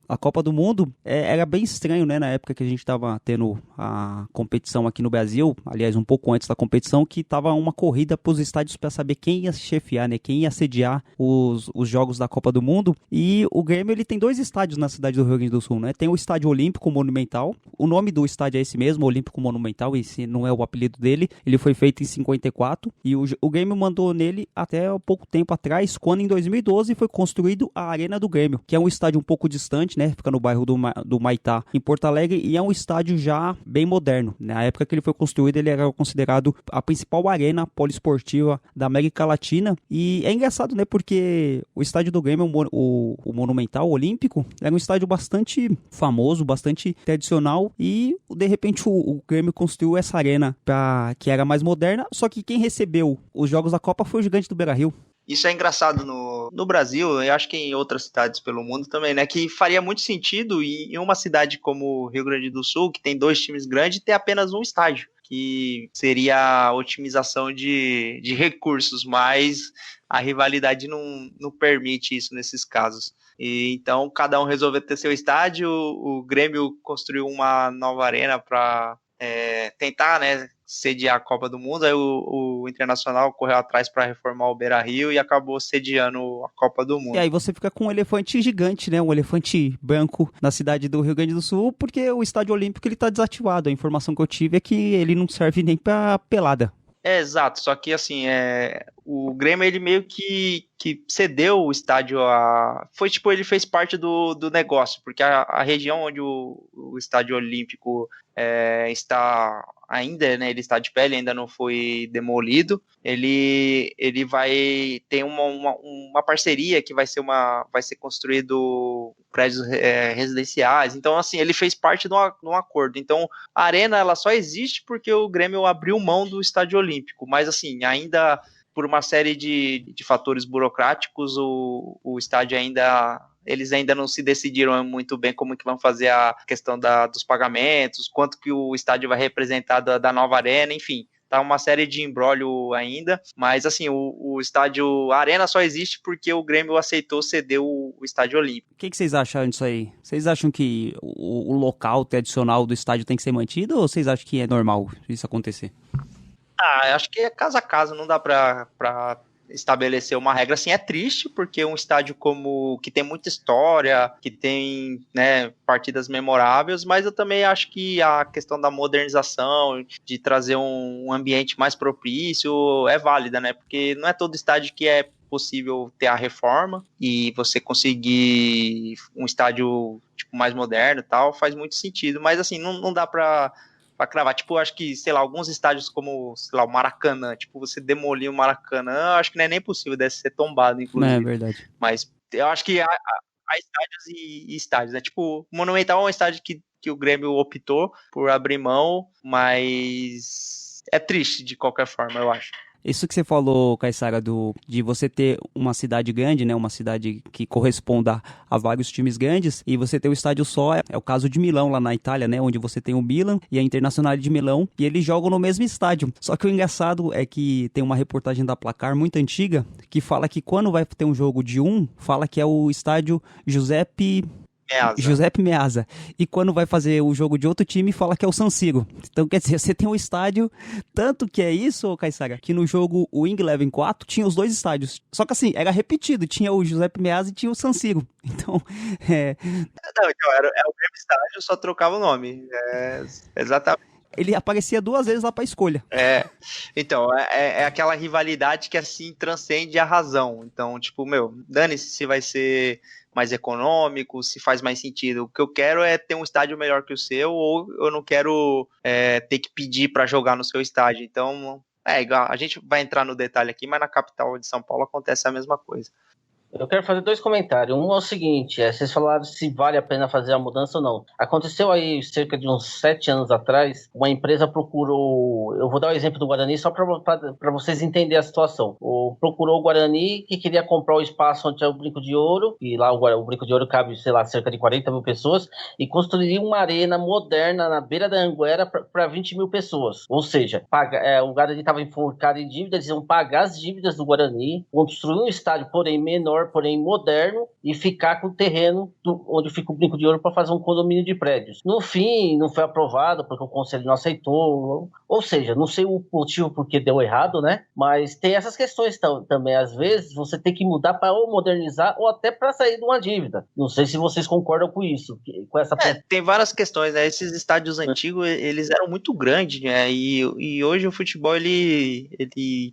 a Copa do Mundo, era bem estranho, né, na época que a gente estava tendo a competição aqui no Brasil, aliás, um pouco antes da competição, que estava uma corrida para os estádios para saber quem ia chefiar, né, quem ia sediar os jogos da Copa do Mundo. E o Grêmio, ele tem 2 estádios na cidade do Rio Grande do Sul, né? Tem o Estádio Olímpico Monumental, o nome do estádio é esse mesmo, Olímpico Monumental, esse não é o apelido dele, ele foi feito em 54, e o Grêmio mandou nele até pouco tempo atrás, quando em 2012 foi construído a Arena do Grêmio, que é um estádio um pouco distante, né? Fica no bairro do Maitá, em Porto Alegre, e é um estádio já bem moderno. Na época que ele foi construído, ele era considerado a principal arena poliesportiva da América Latina, e é engraçado, né? Porque o estádio do Grêmio, o Monumental Olímpico, era um estádio bastante famoso, bastante tradicional, e de repente o Grêmio construiu essa arena que era mais moderna, só que quem recebeu os jogos da Copa foi o Gigante do Beira-Rio. Isso é engraçado no Brasil, eu acho que em outras cidades pelo mundo também, né? Que faria muito sentido em uma cidade como Rio Grande do Sul, que tem 2 times grandes, ter apenas um estádio, que seria a otimização de recursos, mas a rivalidade não permite isso nesses casos. E então cada um resolveu ter seu estádio, o Grêmio construiu uma nova arena para tentar, né, sediar a Copa do Mundo. Aí o Internacional correu atrás para reformar o Beira-Rio e acabou sediando a Copa do Mundo. E aí você fica com um elefante gigante, né? Um elefante branco na cidade do Rio Grande do Sul, porque o Estádio Olímpico ele tá desativado. A informação que eu tive é que ele não serve nem para pelada. Exato, só que assim, o Grêmio ele meio que cedeu o estádio ele fez parte do negócio, porque a região onde o Estádio Olímpico está ainda, né, ele está de pé, ele ainda não foi demolido, ele vai ter uma parceria que vai ser construído prédios residenciais. Então assim, ele fez parte de um acordo. Então a arena ela só existe porque o Grêmio abriu mão do Estádio Olímpico, mas assim, ainda por uma série de fatores burocráticos, o estádio eles ainda não se decidiram muito bem como que vão fazer a questão dos pagamentos, quanto que o estádio vai representar da nova arena, enfim, tá uma série de imbróglio ainda, mas assim, a arena só existe porque o Grêmio aceitou ceder o Estádio Olímpico. O que vocês acham disso aí? Vocês acham que o local tradicional do estádio tem que ser mantido, ou vocês acham que é normal isso acontecer? Acho que é caso a caso, não dá para estabelecer uma regra. Assim, é triste porque um estádio que tem muita história, que tem, né, partidas memoráveis, mas eu também acho que a questão da modernização, de trazer um ambiente mais propício é válida, né? Porque não é todo estádio que é possível ter a reforma e você conseguir um estádio tipo, mais moderno e tal, faz muito sentido, mas assim, não dá para cravar. Tipo, acho que, sei lá, alguns estádios como, sei lá, o Maracanã, tipo, você demolir o Maracanã, acho que não é nem possível, deve ser tombado, inclusive. É verdade. Mas eu acho que há estádios e estádios, né? Tipo, o Monumental é um estádio que o Grêmio optou por abrir mão, mas é triste de qualquer forma, eu acho. Isso que você falou, Caissara, de você ter uma cidade grande, né, uma cidade que corresponda a vários times grandes, e você ter um estádio só, é o caso de Milão, lá na Itália, né, onde você tem o Milan e a Internazionale de Milão, e eles jogam no mesmo estádio. Só que o engraçado é que tem uma reportagem da Placar muito antiga, que fala que quando vai ter um jogo fala que é o estádio Giuseppe Meazza. Giuseppe Meazza. E quando vai fazer o jogo de outro time, fala que é o San Siro. Então, quer dizer, você tem um estádio, tanto que é isso, Caissara, que no jogo o Wing Eleven 4 tinha os dois estádios. Só que assim, era repetido, tinha o Giuseppe Meazza e tinha o San Siro. Então, Não, então, era o mesmo estádio, só trocava o nome. Exatamente. Ele aparecia 2 vezes lá pra escolha. Então, é aquela rivalidade que, assim, transcende a razão. Então, tipo, dane-se se vai ser mais econômico, se faz mais sentido. O que eu quero é ter um estádio melhor que o seu, ou eu não quero ter que pedir para jogar no seu estádio. Então, igual, a gente vai entrar no detalhe aqui, mas na capital de São Paulo acontece a mesma coisa. Eu quero fazer 2 comentários. Um é o seguinte, vocês falaram se vale a pena fazer a mudança ou não. Aconteceu aí cerca de uns 7 anos atrás, uma empresa procurou, eu vou dar o exemplo do Guarani só para vocês entenderem a situação. Procurou o Guarani que queria comprar o espaço onde é o Brinco de Ouro, e lá o Brinco de Ouro cabe, sei lá, cerca de 40 mil pessoas, e construiria uma arena moderna na beira da Anguera para 20 mil pessoas. Ou seja, o Guarani estava enforcado em dívidas, iam pagar as dívidas do Guarani, construir um estádio, porém menor, porém moderno, e ficar com o terreno onde fica o Brinco de Ouro para fazer um condomínio de prédios. No fim, não foi aprovado porque o conselho não aceitou, ou seja, não sei o motivo porque deu errado, né? Mas tem essas questões também. Às vezes você tem que mudar para ou modernizar ou até para sair de uma dívida. Não sei se vocês concordam com isso, com essa. Tem várias questões, né? Esses estádios antigos, eles eram muito grandes, né? E hoje o futebol ele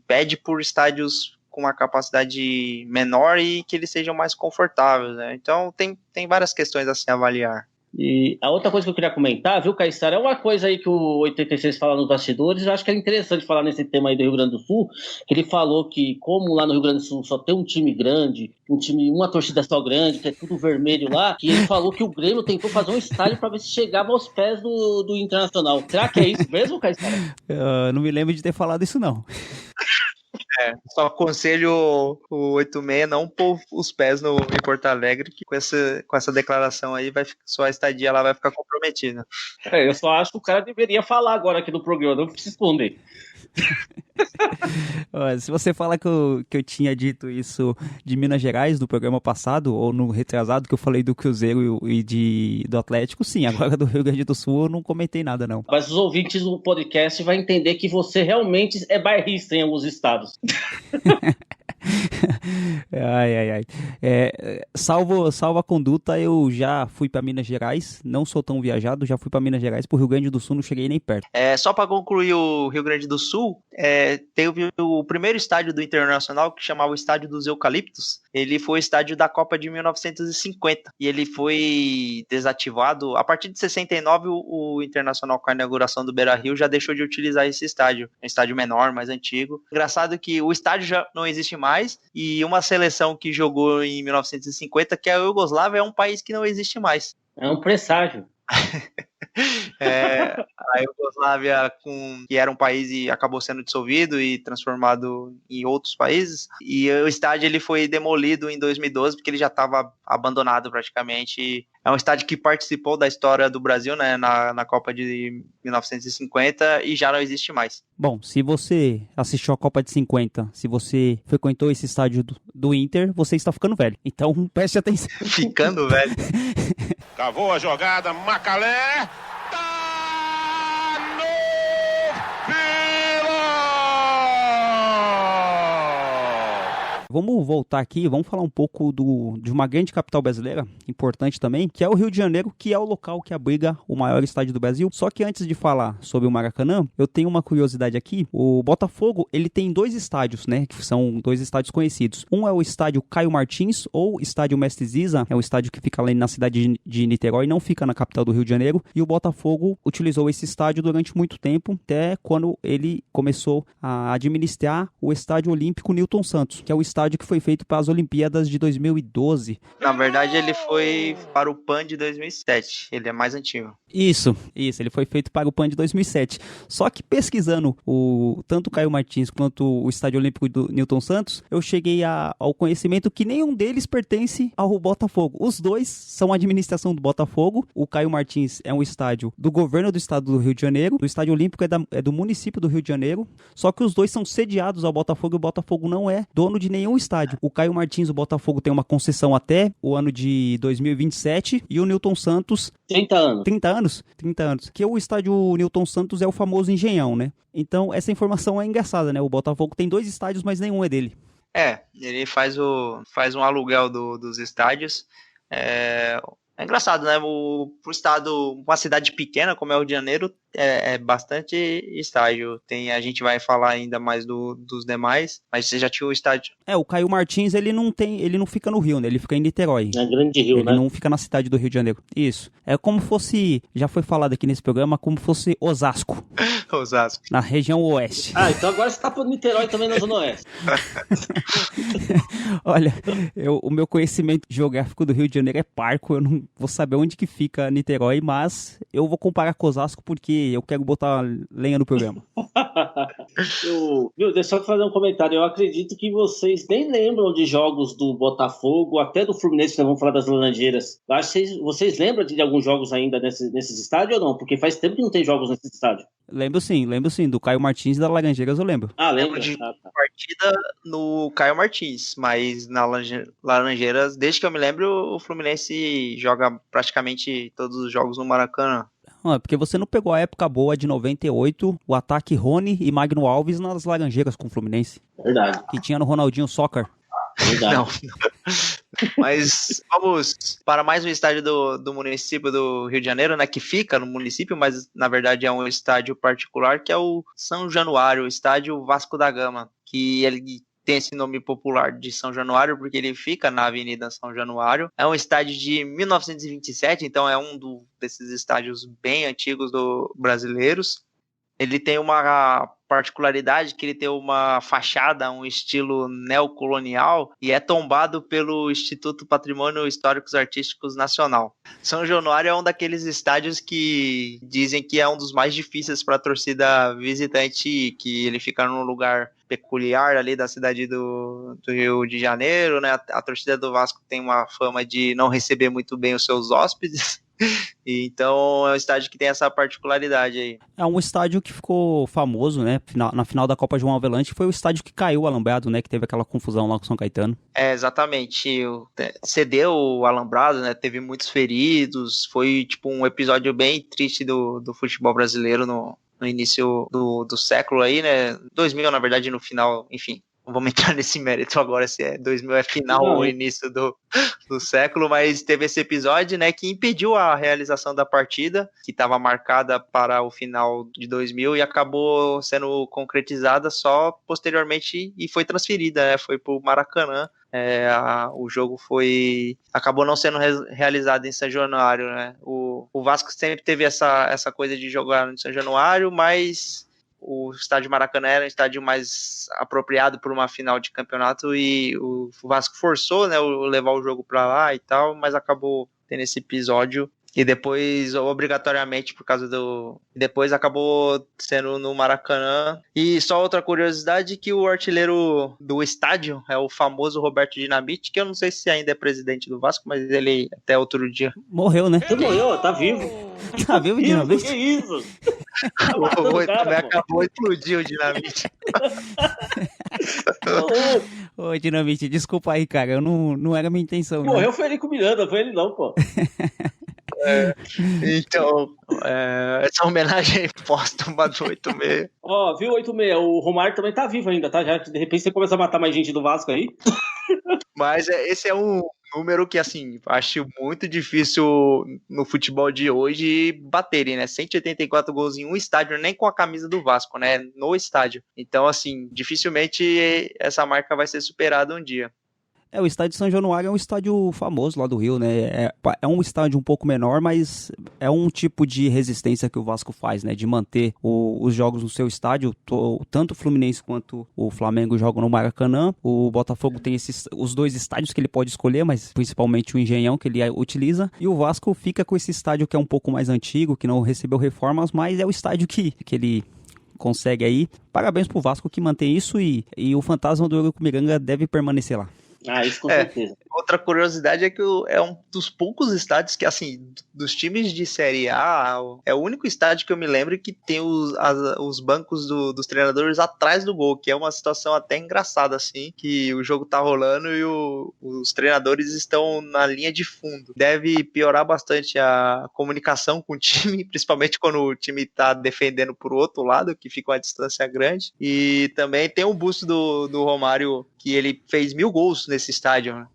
pede por estádios com uma capacidade menor e que eles sejam mais confortáveis, né? Então tem várias questões a se avaliar. E a outra coisa que eu queria comentar, viu, Caissara, é uma coisa aí que o 86 fala nos bastidores, eu acho que é interessante falar nesse tema aí do Rio Grande do Sul, que ele falou que como lá no Rio Grande do Sul só tem um time grande, uma torcida só grande, que é tudo vermelho lá, que ele falou que o Grêmio tentou fazer um estádio para ver se chegava aos pés do Internacional. Será que é isso mesmo, Caissara? Não me lembro de ter falado isso, não. Só aconselho o 86 não pôr os pés em Porto Alegre, que com essa declaração aí sua estadia lá vai ficar comprometida. Eu só acho que o cara deveria falar agora aqui no programa, não precisa esconder. Se você fala que eu tinha dito isso de Minas Gerais no programa passado, ou no retrasado, que eu falei do Cruzeiro e do Atlético, sim, agora do Rio Grande do Sul eu não comentei nada, não. Mas os ouvintes do podcast vão entender que você realmente é bairrista em alguns estados. Ai. Salvo a conduta, eu já fui para Minas Gerais, não sou tão viajado, já fui para Minas Gerais, pro Rio Grande do Sul não cheguei nem perto. Só para concluir o Rio Grande do Sul, teve o primeiro estádio do Internacional, que chamava o Estádio dos Eucaliptos. Ele foi o estádio da Copa de 1950 e ele foi desativado. A partir de 69, o Internacional, com a inauguração do Beira-Rio, já deixou de utilizar esse estádio. É um estádio menor, mais antigo. Engraçado que o estádio já não existe mais e uma seleção que jogou em 1950, que é a Iugoslávia, é um país que não existe mais. É um presságio. A Iugoslávia, que era um país e acabou sendo dissolvido e transformado em outros países, e o estádio ele foi demolido em 2012 porque ele já estava abandonado praticamente. É um estádio que participou da história do Brasil, né, na Copa de 1950 e já não existe mais. Bom, se você assistiu a Copa de 50, se você frequentou esse estádio do Inter, você está ficando velho. Então preste atenção. Ficando velho. Cavou a jogada, Macalé. Tá no Vila! Vamos voltar aqui, vamos falar um pouco de uma grande capital brasileira, importante também, que é o Rio de Janeiro, que é o local que abriga o maior estádio do Brasil. Só que antes de falar sobre o Maracanã, eu tenho uma curiosidade aqui. O Botafogo, ele tem 2 estádios, né, que são 2 estádios conhecidos. Um é o estádio Caio Martins, ou estádio Mestre Ziza, é um estádio que fica lá na cidade de Niterói, não fica na capital do Rio de Janeiro, e o Botafogo utilizou esse estádio durante muito tempo, até quando ele começou a administrar o Estádio Olímpico Newton Santos, que é o estádio que foi feito para as Olimpíadas de 2012. Na verdade, ele foi para o PAN de 2007. Ele é mais antigo. Isso. Ele foi feito para o PAN de 2007. Só que pesquisando tanto o Caio Martins quanto o Estádio Olímpico do Newton Santos, eu cheguei ao conhecimento que nenhum deles pertence ao Botafogo. Os 2 são a administração do Botafogo. O Caio Martins é um estádio do governo do estado do Rio de Janeiro. O Estádio Olímpico é do município do Rio de Janeiro. Só que os 2 são sediados ao Botafogo e o Botafogo não é dono de nenhum nenhum estádio. O Caio Martins, o Botafogo, tem uma concessão até o ano de 2027 e o Newton Santos... 30 anos. 30 anos? 30 anos. Que o estádio Newton Santos é o famoso Engenhão, né? Então, essa informação é engraçada, né? O Botafogo tem 2 estádios, mas nenhum é dele. Ele faz um aluguel dos estádios. É engraçado, né? Pro estado, uma cidade pequena como é o Rio de Janeiro, é bastante estádio. A gente vai falar ainda mais dos demais, mas você já tinha o estádio. O Caio Martins, ele não fica no Rio, né? Ele fica em Niterói. É grande Rio, né? Ele não fica na cidade do Rio de Janeiro. Isso. É como fosse, já foi falado aqui nesse programa, como fosse Osasco. Osasco. Na região oeste. Então agora você tá pro Niterói também na Zona Oeste. Olha, o meu conhecimento geográfico do Rio de Janeiro é parco, eu não vou saber onde que fica Niterói, mas eu vou comparar com Osasco porque eu quero botar lenha no programa. Deixa eu fazer um comentário. Eu acredito que vocês nem lembram de jogos do Botafogo, até do Fluminense, nós vamos falar das Laranjeiras. Eu acho que vocês lembram de alguns jogos ainda nesses estádios ou não? Porque faz tempo que não tem jogos nesses estádios. Lembro sim, do Caio Martins e da Laranjeiras eu lembro. Lembro de partida no Caio Martins, mas na Laranjeiras, desde que eu me lembro, o Fluminense joga praticamente todos os jogos no Maracanã. Porque você não pegou a época boa de 98, o ataque Rony e Magno Alves nas Laranjeiras com o Fluminense. Verdade. Que tinha no Ronaldinho Soccer. Verdade. Não. Mas vamos para mais um estádio do município do Rio de Janeiro, né, que fica no município, mas na verdade é um estádio particular, que é o São Januário, o estádio Vasco da Gama, que ele tem esse nome popular de São Januário porque ele fica na Avenida São Januário. É um estádio de 1927, então é um desses estádios bem antigos brasileiros. Ele tem uma particularidade que ele tem uma fachada, um estilo neocolonial e é tombado pelo Instituto Patrimônio Históricos Artísticos Nacional. São Januário é um daqueles estádios que dizem que é um dos mais difíceis para a torcida visitante, que ele fica num lugar peculiar ali da cidade do Rio de Janeiro, né? A torcida do Vasco tem uma fama de não receber muito bem os seus hóspedes. Então é um estádio que tem essa particularidade aí. É um estádio que ficou famoso, né? Na final da Copa João Havelange foi o estádio que caiu o alambrado, né? Que teve aquela confusão lá com o São Caetano. Exatamente. Cedeu o alambrado, né? Teve muitos feridos. Foi tipo um episódio bem triste do futebol brasileiro no início do século aí, né? 2000, na verdade, no final, enfim. Não vamos entrar nesse mérito agora se é 2000 é final ou início do século, mas teve esse episódio, né, que impediu a realização da partida, que estava marcada para o final de 2000 e acabou sendo concretizada só posteriormente e foi transferida, né, foi para o Maracanã. O jogo acabou não sendo realizado em São Januário, né? O Vasco sempre teve essa coisa de jogar em São Januário, mas o estádio Maracanã era um estádio mais apropriado para uma final de campeonato e o Vasco forçou, né, levar o jogo para lá e tal, mas acabou tendo esse episódio e depois, obrigatoriamente, depois acabou sendo no Maracanã. E só outra curiosidade, que o artilheiro do estádio é o famoso Roberto Dinamite, que eu não sei se ainda é presidente do Vasco, mas ele até outro dia... Morreu, né? Ele morreu, tá vivo. Tá vivo o Dinamite? Que isso? Acabou de explodir o Dinamite. Ô, Dinamite, desculpa aí, cara, eu não era minha intenção. Morreu foi ele com o Miranda, foi ele não, pô. Então, essa homenagem aí póstuma do 86. Viu, 86? O Romário também tá vivo ainda, tá? Já, de repente você começa a matar mais gente do Vasco aí. Mas esse é um número que, assim, acho muito difícil no futebol de hoje baterem, né? 184 gols em um estádio, nem com a camisa do Vasco, né? No estádio. Então, assim, dificilmente essa marca vai ser superada um dia. O estádio São Januário é um estádio famoso lá do Rio, né? É um estádio um pouco menor, mas é um tipo de resistência que o Vasco faz, né? De manter os jogos no seu estádio. Tanto o Fluminense quanto o Flamengo jogam no Maracanã. O Botafogo tem os 2 estádios que ele pode escolher, mas principalmente o Engenhão que ele utiliza. E o Vasco fica com esse estádio que é um pouco mais antigo, que não recebeu reformas, mas é o estádio que ele consegue aí. Parabéns pro Vasco que mantém isso e o fantasma do Eurico Miranda deve permanecer lá. Isso com certeza. Outra curiosidade é que é um dos poucos estádios que, assim, dos times de Série A, é o único estádio que eu me lembro que tem os bancos dos treinadores atrás do gol, que é uma situação até engraçada, assim, que o jogo tá rolando e os treinadores estão na linha de fundo. Deve piorar bastante a comunicação com o time, principalmente quando o time tá defendendo por outro lado, que fica uma distância grande. E também tem um busto do Romário, que ele fez 1000 gols nesse estádio, né?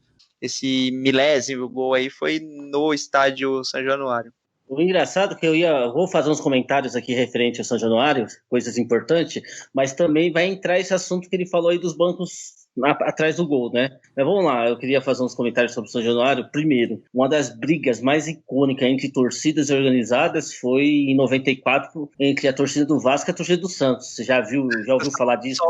Esse milésimo gol aí foi no estádio São Januário. O engraçado é que vou fazer uns comentários aqui referente ao São Januário, coisas importantes, mas também vai entrar esse assunto que ele falou aí dos bancos atrás do gol, né? Mas vamos lá, eu queria fazer uns comentários sobre o São Januário. Primeiro, uma das brigas mais icônicas entre torcidas organizadas foi em 94 entre a torcida do Vasco e a torcida do Santos. Você já ouviu falar disso?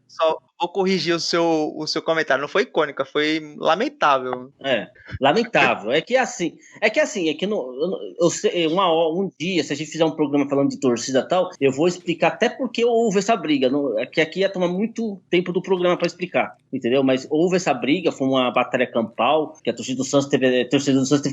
Só vou corrigir o seu comentário. Não foi icônica, foi lamentável. Lamentável. Um dia, se a gente fizer um programa falando de torcida e tal, eu vou explicar até porque houve essa briga. Que aqui ia tomar muito tempo do programa para explicar, entendeu? Mas houve essa briga, foi uma batalha campal, que a torcida do Santos teve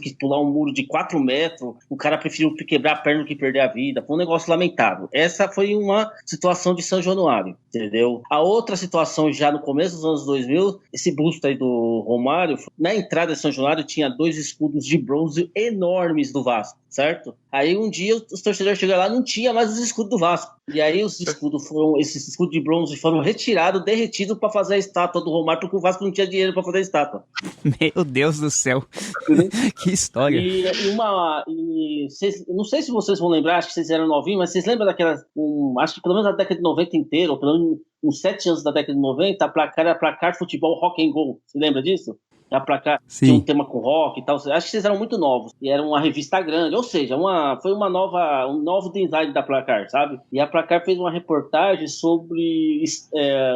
que pular um muro de 4 metros, o cara preferiu quebrar a perna do que perder a vida. Foi um negócio lamentável. Essa foi uma situação de São Januário, entendeu? A outra situação, já no começo dos anos 2000, esse busto aí do Romário, na entrada de São Januário tinha 2 escudos de bronze enormes do Vasco, certo? Aí um dia os torcedores chegaram lá, não tinha mais os escudos do Vasco. E aí esses escudos de bronze foram retirados, derretidos para fazer a estátua do Romário, porque o Vasco não tinha dinheiro para fazer a estátua. Meu Deus do céu. Que história. Não sei se vocês vão lembrar, acho que vocês eram novinhos, mas vocês lembram daquelas, acho que pelo menos da década de 90 inteira, ou pelo menos uns 7 anos da década de 90, era placar de futebol rock and roll. Você lembra disso? A placar tinha um tema com rock e tal. Acho que vocês eram muito novos. E era uma revista grande. Ou seja, foi um novo design da placar, sabe? E a placar fez uma reportagem sobre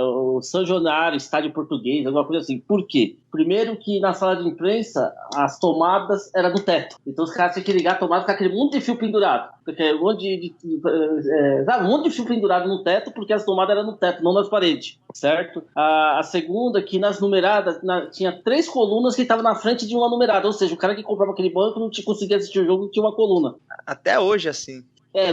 o São Januário, estádio português, alguma coisa assim. Por quê? Primeiro que na sala de imprensa as tomadas eram do teto. Então os caras tinham que ligar a tomada com aquele monte de fio pendurado. Um monte de fio pendurado no teto, porque as tomadas eram no teto, não nas paredes, certo? A segunda, que nas numeradas tinha 3 colunas que estavam na frente de uma numerada. Ou seja, o cara que comprava aquele banco não conseguia assistir o jogo, não tinha uma coluna. Até hoje, assim.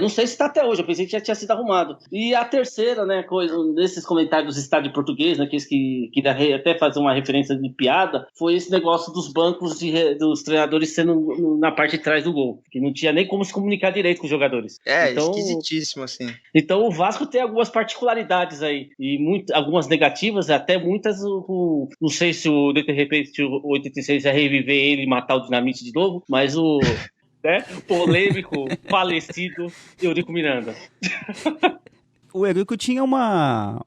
Não sei se está até hoje, eu pensei que já tinha sido arrumado. E a terceira, né, coisa, nesses comentários do estádio português, né, que até fazer uma referência de piada, foi esse negócio dos bancos dos treinadores sendo na parte de trás do gol, que não tinha nem como se comunicar direito com os jogadores. Então, esquisitíssimo, assim. Então o Vasco tem algumas particularidades aí, e algumas negativas, até muitas, não sei se de repente o 86 vai reviver ele e matar o Dinamite de novo, mas o... polêmico, falecido Eurico Miranda. O Eurico tinha uma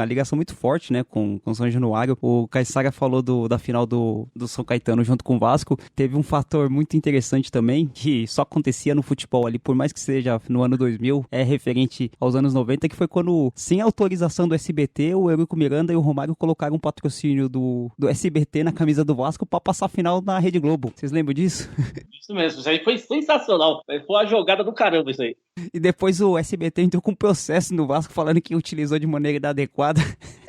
ligação muito forte, né, com São Januário. O Caissara falou da final do São Caetano junto com o Vasco. Teve um fator muito interessante também, que só acontecia no futebol ali, por mais que seja no ano 2000, é referente aos anos 90, que foi quando, sem autorização do SBT, o Eurico Miranda e o Romário colocaram um patrocínio do SBT na camisa do Vasco pra passar a final na Rede Globo. Vocês lembram disso? Isso mesmo, isso aí foi sensacional. Foi uma jogada do caramba isso aí. E depois o SBT entrou com um processo no Vasco falando que utilizou de maneira inadequada.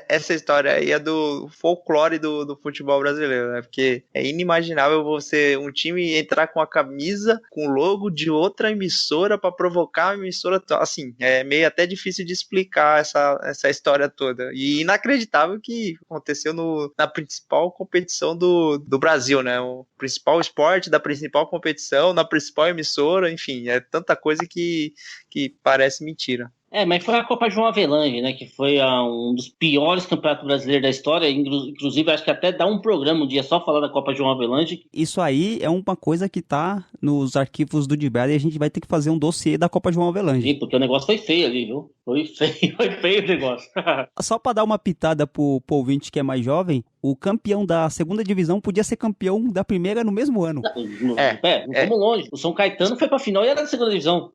Essa história aí é do folclore do futebol brasileiro, né? Porque é inimaginável um time entrar com a camisa, com o logo de outra emissora para provocar a emissora. Assim, é meio até difícil de explicar essa história toda. E inacreditável que aconteceu na principal competição do Brasil, né? O principal esporte da principal competição, na principal emissora, enfim, é tanta coisa que parece mentira. Mas foi a Copa João Avelange, né, que foi um dos piores campeonatos brasileiros da história, inclusive acho que até dá um programa um dia só falar da Copa João Avelange. Isso aí é uma coisa que tá nos arquivos do Dibera e a gente vai ter que fazer um dossiê da Copa João Avelange. Sim, porque o negócio foi feio ali, viu? Foi feio o negócio. Só pra dar uma pitada pro ouvinte que é mais jovem, o campeão da segunda divisão podia ser campeão da primeira no mesmo ano. Não estamos longe. O São Caetano foi pra final e era da segunda divisão.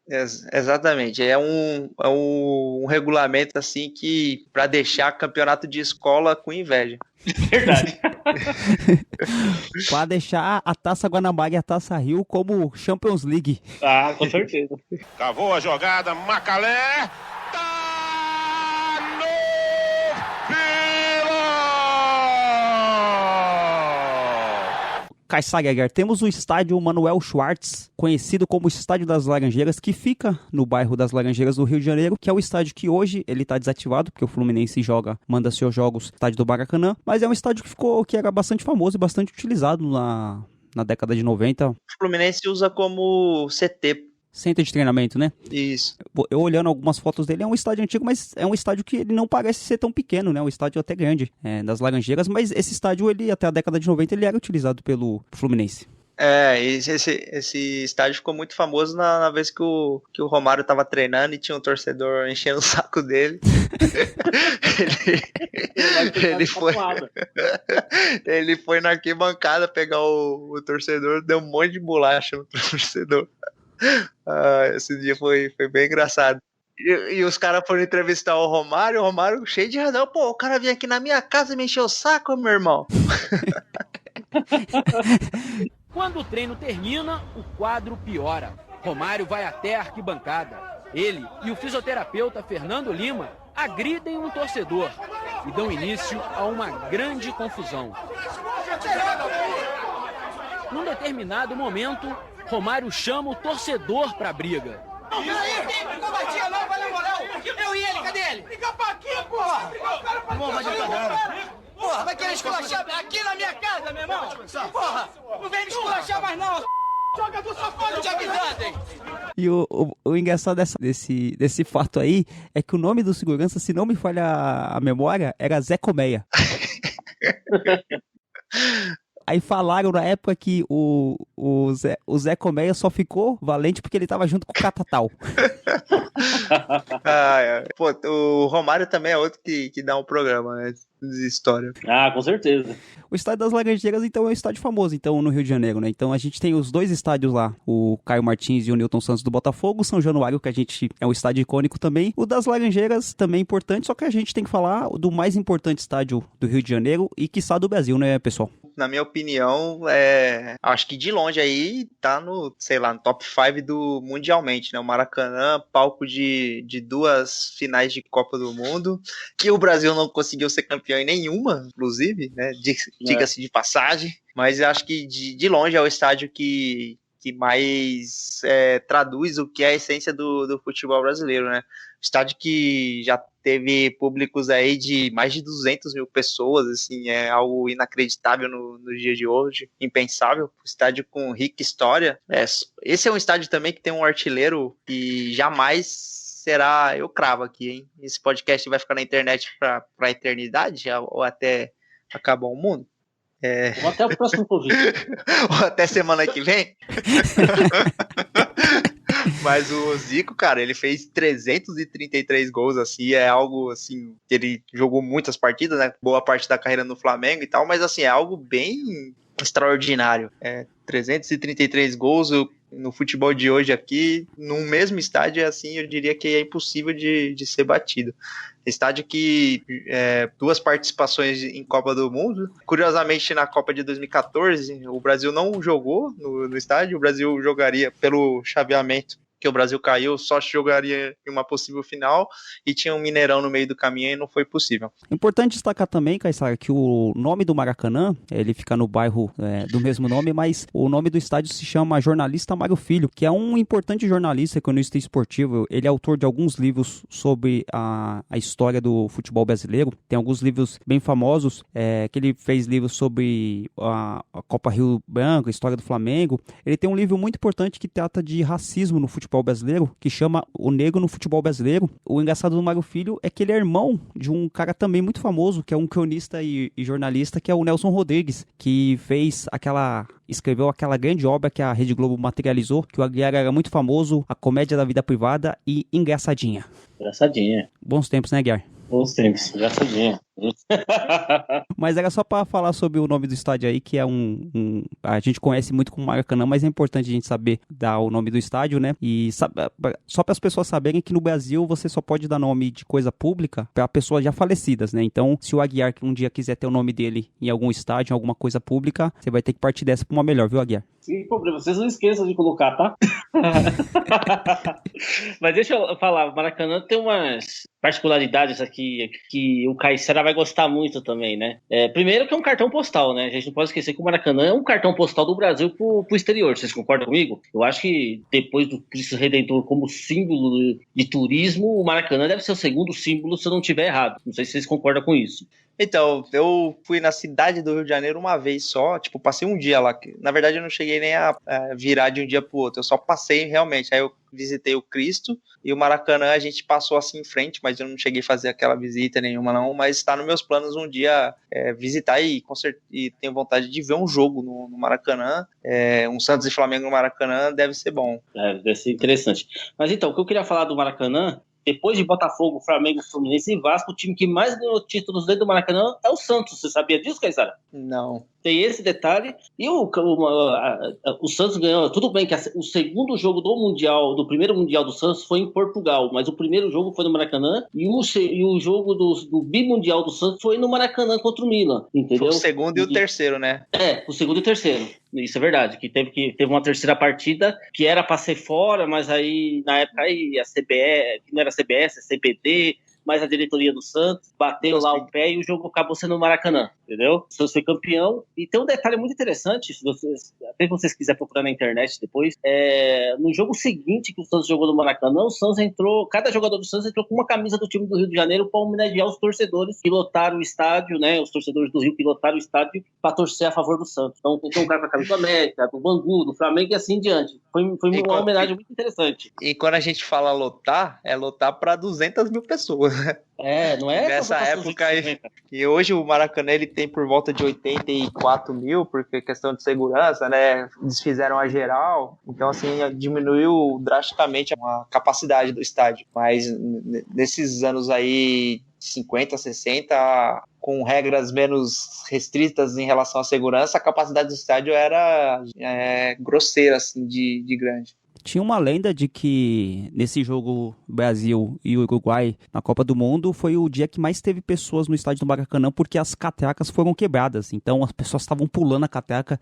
Exatamente. É um regulamento assim que pra deixar campeonato de escola com inveja. Verdade. Pra deixar a Taça Guanabara e a Taça Rio como Champions League. Com certeza. Cavou a jogada, Macalé. Tá no Vila! Kaysag Aguiar, temos o estádio Manuel Schwartz, conhecido como Estádio das Laranjeiras, que fica no bairro das Laranjeiras do Rio de Janeiro, que é o estádio que hoje ele está desativado, porque o Fluminense manda seus jogos no estádio do Maracanã, mas é um estádio que era bastante famoso e bastante utilizado na década de 90. O Fluminense usa como CT. Centro de treinamento, né? Isso. Eu olhando algumas fotos dele, é um estádio antigo, mas é um estádio que ele não parece ser tão pequeno, né? Um estádio até grande, das Laranjeiras, mas esse estádio, ele até a década de 90, ele era utilizado pelo Fluminense. Esse estádio ficou muito famoso na vez que o Romário tava treinando e tinha um torcedor enchendo o saco dele. ele foi na arquibancada pegar o torcedor, deu um monte de bolacha no torcedor. Esse dia foi bem engraçado. E os caras foram entrevistar o Romário cheio de razão. Pô, o cara veio aqui na minha casa e me encheu o saco, meu irmão. Quando o treino termina, o quadro piora. Romário vai até a arquibancada. Ele e o fisioterapeuta Fernando Lima agridem um torcedor e dão início a uma grande confusão. Num determinado momento, Romário chama o torcedor pra briga. Não, peraí, covardia não, valeu moral. Eu e ele, cadê ele? Fica pra aqui, porra. Porra, vai querer esculachar aqui na minha casa, meu irmão? Porra, não vem me esculachar mais não. Joga do safado de avisado, hein? E o engraçado desse fato aí é que o nome do segurança, se não me falha a memória, era Zé Colmeia. Aí falaram na época que o Zé Colmeia só ficou valente porque ele tava junto com o Catatal. Pô, o Romário também é outro que dá um programa, né, de história. Com certeza. O estádio das Laranjeiras, então, é um estádio famoso, então, no Rio de Janeiro, né? Então a gente tem os dois estádios lá, o Caio Martins e o Newton Santos do Botafogo, o São Januário, que é um estádio icônico também. O das Laranjeiras também é importante, só que a gente tem que falar do mais importante estádio do Rio de Janeiro e, quiçá, do Brasil, né, pessoal? Na minha opinião, acho que de longe aí tá no top 5 do mundialmente, né? O Maracanã, palco de 2 finais de Copa do Mundo, que o Brasil não conseguiu ser campeão em nenhuma, inclusive, né? Diga-se de passagem, mas eu acho que de longe é o estádio que mais traduz o que é a essência do futebol brasileiro, né? Estádio que já teve públicos aí de mais de 200 mil pessoas, assim, é algo inacreditável no dia de hoje, impensável. Estádio com rica história. Esse é um estádio também que tem um artilheiro que jamais será, eu cravo aqui, hein? Esse podcast vai ficar na internet para a eternidade ou até acabar o mundo? Ou até o próximo Covid. Ou até semana que vem? Mas o Zico, cara, ele fez 333 gols, assim, é algo, assim, ele jogou muitas partidas, né, boa parte da carreira no Flamengo e tal, mas, assim, é algo bem extraordinário. 333 gols no futebol de hoje aqui, num mesmo estádio, assim, eu diria que é impossível de ser batido. Estádio que 2 participações em Copa do Mundo. Curiosamente, na Copa de 2014, o Brasil não jogou no estádio, o Brasil jogaria pelo chaveamento, que o Brasil caiu, só jogaria em uma possível final e tinha um Mineirão no meio do caminho e não foi possível. Importante destacar também, Kaysar, que o nome do Maracanã, ele fica no bairro do mesmo nome, mas o nome do estádio se chama Jornalista Mário Filho, que é um importante jornalista, cronista esportivo. Ele é autor de alguns livros sobre a história do futebol brasileiro. Tem alguns livros bem famosos, que ele fez livros sobre a Copa Rio Branco, a história do Flamengo. Ele tem um livro muito importante que trata de racismo no futebol brasileiro, que chama O Negro no Futebol Brasileiro. O engraçado do Mário Filho é que ele é irmão de um cara também muito famoso, que é um cronista e jornalista, que é o Nelson Rodrigues, que escreveu aquela grande obra que a Rede Globo materializou, que o Aguiar era muito famoso, A Comédia da Vida Privada e Engraçadinha. Engraçadinha. Bons tempos, né, Aguiar? Bons tempos, engraçadinha. Mas era só para falar sobre o nome do estádio aí, que é a gente conhece muito como Maracanã, mas é importante a gente saber dar o nome do estádio, né? E só para as pessoas saberem que no Brasil você só pode dar nome de coisa pública para pessoas já falecidas, né? Então, se o Aguiar um dia quiser ter o nome dele em algum estádio, em alguma coisa pública, você vai ter que partir dessa para uma melhor, viu, Aguiar? Sem problema, vocês não esqueçam de colocar, tá? Mas deixa eu falar, o Maracanã tem umas particularidades aqui que o Kaysar vai gostar muito também, né? Primeiro que é um cartão postal, né? A gente não pode esquecer que o Maracanã é um cartão postal do Brasil pro exterior. Vocês concordam comigo? Eu acho que depois do Cristo Redentor como símbolo de turismo, o Maracanã deve ser o segundo símbolo, se eu não estiver errado. Não sei se vocês concordam com isso. Então, eu fui na cidade do Rio de Janeiro uma vez só, tipo, passei um dia lá. Na verdade, eu não cheguei nem a virar de um dia pro outro, eu só passei realmente. Aí eu visitei o Cristo e o Maracanã a gente passou assim em frente, mas eu não cheguei a fazer aquela visita nenhuma não, mas está nos meus planos um dia visitar e tenho vontade de ver um jogo no Maracanã, um Santos e Flamengo no Maracanã deve ser bom. Deve ser interessante. Mas então, o que eu queria falar do Maracanã, depois de Botafogo, Flamengo, Fluminense e Vasco, o time que mais ganhou títulos dentro do Maracanã é o Santos. Você sabia disso, Caizara? Não. Tem esse detalhe. E o Santos ganhou. Tudo bem que o segundo jogo do primeiro Mundial do Santos foi em Portugal, mas o primeiro jogo foi no Maracanã e o jogo do bimundial do Santos foi no Maracanã contra o Milan, entendeu? Foi o segundo e o terceiro, né? O segundo e o terceiro. Isso é verdade, que teve uma terceira partida que era para ser fora, mas aí na época aí a CBS, que não era CBS, a CBD, mas a diretoria do Santos bateu lá o pé e o jogo acabou sendo no Maracanã, entendeu? O Santos foi campeão. E tem um detalhe muito interessante, até se vocês quiserem procurar na internet depois, no jogo seguinte que o Santos jogou no Maracanã, o Santos cada jogador do Santos entrou com uma camisa do time do Rio de Janeiro para homenagear os torcedores que lotaram o estádio, né? Os torcedores do Rio que lotaram o estádio para torcer a favor do Santos. Então tem um cara com a camisa do América, do Bangu, do Flamengo e assim em diante. Foi uma homenagem muito interessante. E quando a gente fala lotar, é lotar para 200 mil pessoas. Não é? Nessa época aí. E hoje o Maracanã ele tem por volta de 84 mil, porque questão de segurança, né? Desfizeram a geral, então assim diminuiu drasticamente a capacidade do estádio. Mas nesses anos aí, 50, 60, com regras menos restritas em relação à segurança, a capacidade do estádio era grosseira, assim, de grande. Tinha uma lenda de que nesse jogo Brasil e Uruguai na Copa do Mundo foi o dia que mais teve pessoas no estádio do Maracanã porque as catracas foram quebradas. Então as pessoas estavam pulando a catraca.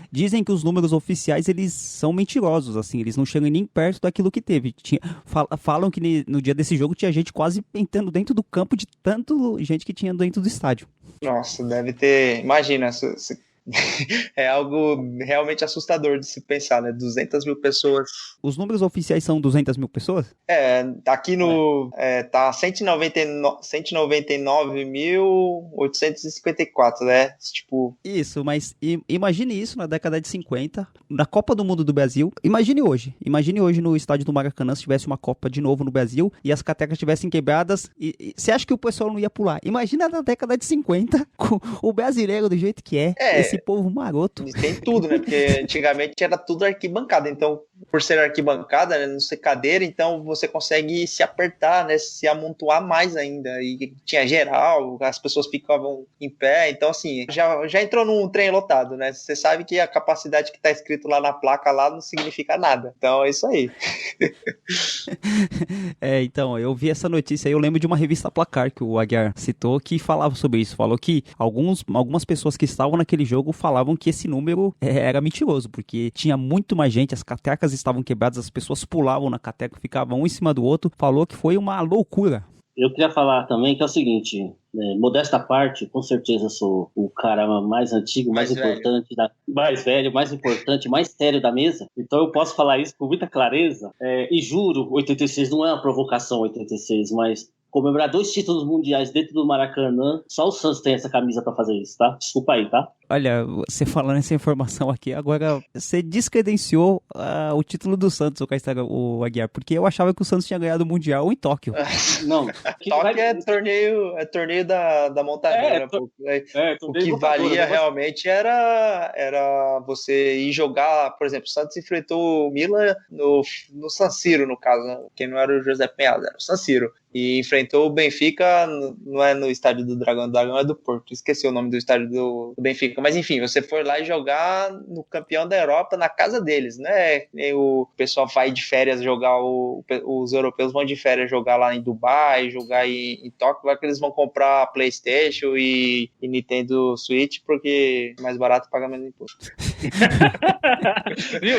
Dizem que os números oficiais eles são mentirosos, assim, eles não chegam nem perto daquilo que teve. Falam que no dia desse jogo tinha gente quase entrando dentro do campo de tanto gente que tinha dentro do estádio. Nossa, deve ter... Imagina, é algo realmente assustador de se pensar, né? 200 mil pessoas. Os números oficiais são 200 mil pessoas? Aqui tá 199.854, né? Tipo... Isso, mas imagine isso na década de 50, na Copa do Mundo do Brasil. Imagine hoje no estádio do Maracanã se tivesse uma Copa de novo no Brasil e as catracas estivessem quebradas. E você acha que o pessoal não ia pular? Imagina na década de 50, com o brasileiro do jeito que esse povo maroto. Tem tudo, né? Porque antigamente era tudo arquibancada. Então, por ser arquibancada, né, não ser cadeira, então você consegue se apertar, né? Se amontoar mais ainda. E tinha geral, as pessoas ficavam em pé. Então, assim, já entrou num trem lotado, né? Você sabe que a capacidade que tá escrito lá na placa lá não significa nada. Então, é isso aí. Então, eu vi essa notícia aí, eu lembro de uma revista Placar que o Aguiar citou, que falava sobre isso. Falou que algumas pessoas que estavam naquele jogo falavam que esse número era mentiroso, porque tinha muito mais gente, as catracas estavam quebradas, as pessoas pulavam na catraca, ficavam um em cima do outro. Falou que foi uma loucura. Eu queria falar também que é o seguinte, modesta parte, com certeza sou o cara mais antigo, mais importante, mais velho, mais importante, mais sério da mesa, então eu posso falar isso com muita clareza, e juro, 86 não é uma provocação, 86, mas comemorar 2 títulos mundiais dentro do Maracanã, só o Santos tem essa camisa pra fazer isso, tá? Desculpa aí, tá? Olha, você falando essa informação aqui, agora você descredenciou o título do Santos, o Aguiar, porque eu achava que o Santos tinha ganhado o Mundial em Tóquio. Não. Tóquio é torneio da montadeira. O que valia realmente era você ir jogar, por exemplo, o Santos enfrentou o Milan no San Siro, no caso, né? Que não era o José Penhal, era o San Siro. E enfrentou o Benfica, não é no estádio do Dragão é do Porto, esqueci o nome do estádio do Benfica, mas enfim, você foi lá jogar no campeão da Europa na casa deles, né? E o pessoal vai de férias jogar, os europeus vão de férias jogar lá em Dubai, jogar em Tóquio, lá que eles vão comprar PlayStation e Nintendo Switch, porque é mais barato pagar menos imposto. Viu?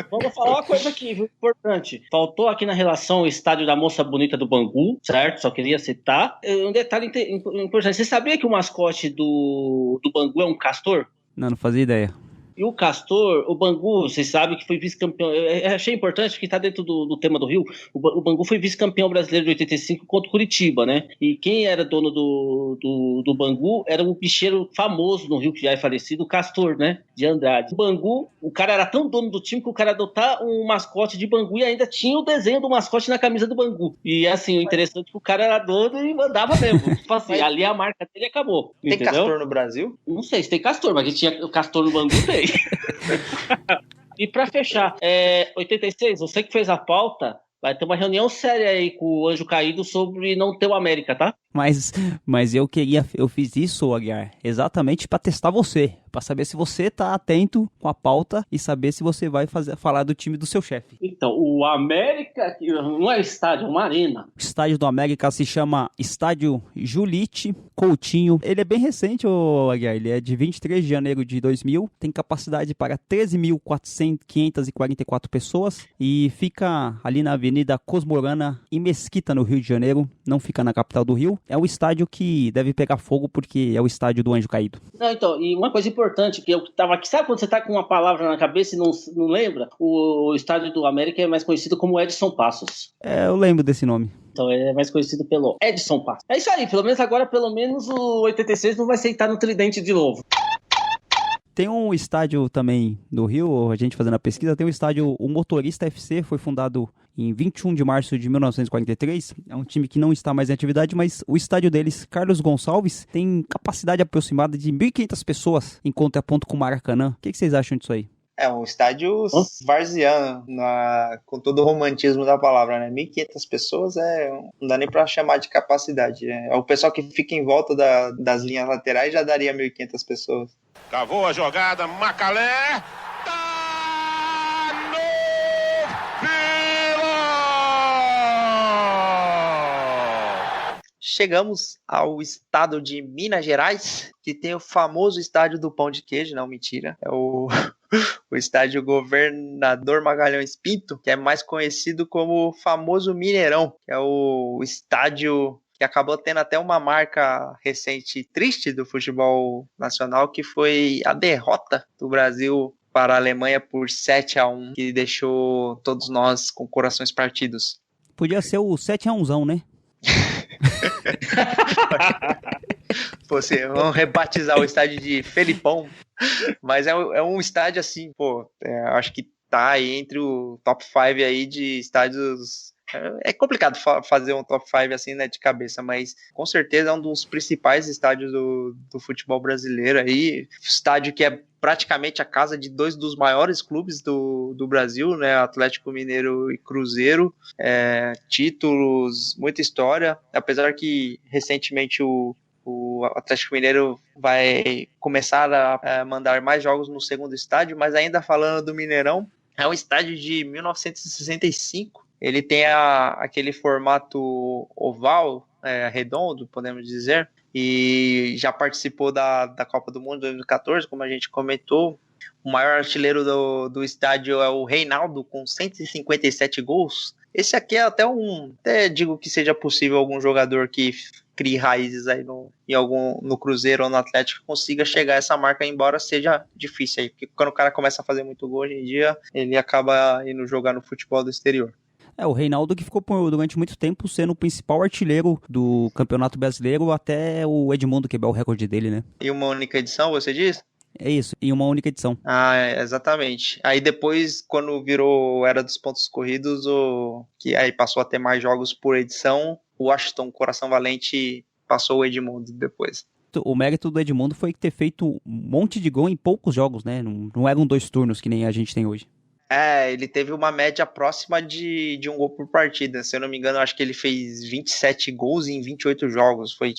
Vamos falar uma coisa aqui, viu? Importante. Faltou aqui na relação o estádio da Moça Bonita do Bangu, certo? Só queria citar. Um detalhe importante. Você sabia que o mascote do Bangu é um castor? Não fazia ideia. E o Castor, o Bangu, vocês sabem que foi vice-campeão. Eu achei importante porque está dentro do tema do Rio. O Bangu foi vice-campeão brasileiro de 85 contra o Curitiba, né? E quem era dono do Bangu era um bicheiro famoso no Rio, que já é falecido, o Castor, né? De Andrade. O Bangu, o cara era tão dono do time que o cara adotar um mascote de Bangu e ainda tinha o desenho do mascote na camisa do Bangu. E assim, o interessante é que o cara era dono e mandava mesmo. Tipo assim, ali a marca dele acabou. Tem entendeu? Castor no Brasil? Não sei se tem Castor, mas que tinha o Castor no Bangu tem. E pra fechar, 86, você que fez a pauta, vai ter uma reunião séria aí com o Anjo Caído sobre não ter o América, tá? Mas eu fiz isso, Aguiar, exatamente para testar você, para saber se você tá atento com a pauta e saber se você vai falar do time do seu chefe. Então, o América não é estádio, é uma arena. O estádio do América se chama Estádio Julite Coutinho. Ele é bem recente, Aguiar, ele é de 23 de janeiro de 2000, tem capacidade para 13.544 pessoas e fica ali na Avenida Cosmorana, em Mesquita, no Rio de Janeiro, não fica na capital do Rio. É um estádio que deve pegar fogo porque é o estádio do Anjo Caído. Não, então, e uma coisa importante que eu tava aqui, sabe quando você tá com uma palavra na cabeça e não lembra? O estádio do América é mais conhecido como Edson Passos. Eu lembro desse nome. Então é mais conhecido pelo Edson Passos. É isso aí, pelo menos agora, o 86 não vai sentar no tridente de novo. Tem um estádio também no Rio, a gente fazendo a pesquisa, tem um estádio, o Motorista FC, foi fundado em 21 de março de 1943. É um time que não está mais em atividade, mas o estádio deles, Carlos Gonçalves, tem capacidade aproximada de 1.500 pessoas em contraponto com o Maracanã. O que vocês acham disso aí? É um estádio varziano, com todo o romantismo da palavra, né? 1.500 pessoas não dá nem pra chamar de capacidade. É o pessoal que fica em volta das linhas laterais já daria 1.500 pessoas. Cavou a jogada, Macalé. Tá no Vila! Chegamos ao estado de Minas Gerais, que tem o famoso estádio do Pão de Queijo. Não, mentira. É o estádio Governador Magalhães Pinto, que é mais conhecido como o famoso Mineirão, que é o estádio que acabou tendo até uma marca recente triste do futebol nacional, que foi a derrota do Brasil para a Alemanha por 7-1, que deixou todos nós com corações partidos. Podia ser o 7-1, né? Vamos rebatizar o estádio de Felipão, mas é um estádio assim, acho que tá aí entre o top 5 aí de estádios. É complicado fazer um top 5 assim, né, de cabeça, mas com certeza é um dos principais estádios do futebol brasileiro aí, estádio que é praticamente a casa de dois dos maiores clubes do Brasil, né, Atlético Mineiro e Cruzeiro, títulos, muita história, apesar que recentemente o Atlético Mineiro vai começar a mandar mais jogos no segundo estádio, mas ainda falando do Mineirão, é um estádio de 1965, ele tem aquele formato oval, redondo, podemos dizer, e já participou da Copa do Mundo 2014, como a gente comentou. O maior artilheiro do estádio é o Reinaldo, com 157 gols. Esse aqui é até digo que seja possível algum jogador que crie raízes aí no Cruzeiro ou no Atlético consiga chegar a essa marca, embora seja difícil aí, porque quando o cara começa a fazer muito gol hoje em dia, ele acaba indo jogar no futebol do exterior. O Reinaldo que ficou durante muito tempo sendo o principal artilheiro do Campeonato Brasileiro até o Edmundo quebrar o recorde dele, né? E uma única edição, você diz? É isso, em uma única edição. Exatamente. Aí depois, quando virou Era dos Pontos Corridos, que aí passou a ter mais jogos por edição, o Washington Coração Valente passou o Edmundo depois. O mérito do Edmundo foi ter feito um monte de gol em poucos jogos, né? Não eram 2 turnos que nem a gente tem hoje. Ele teve uma média próxima de um gol por partida. Se eu não me engano, eu acho que ele fez 27 gols em 28 jogos. Foi,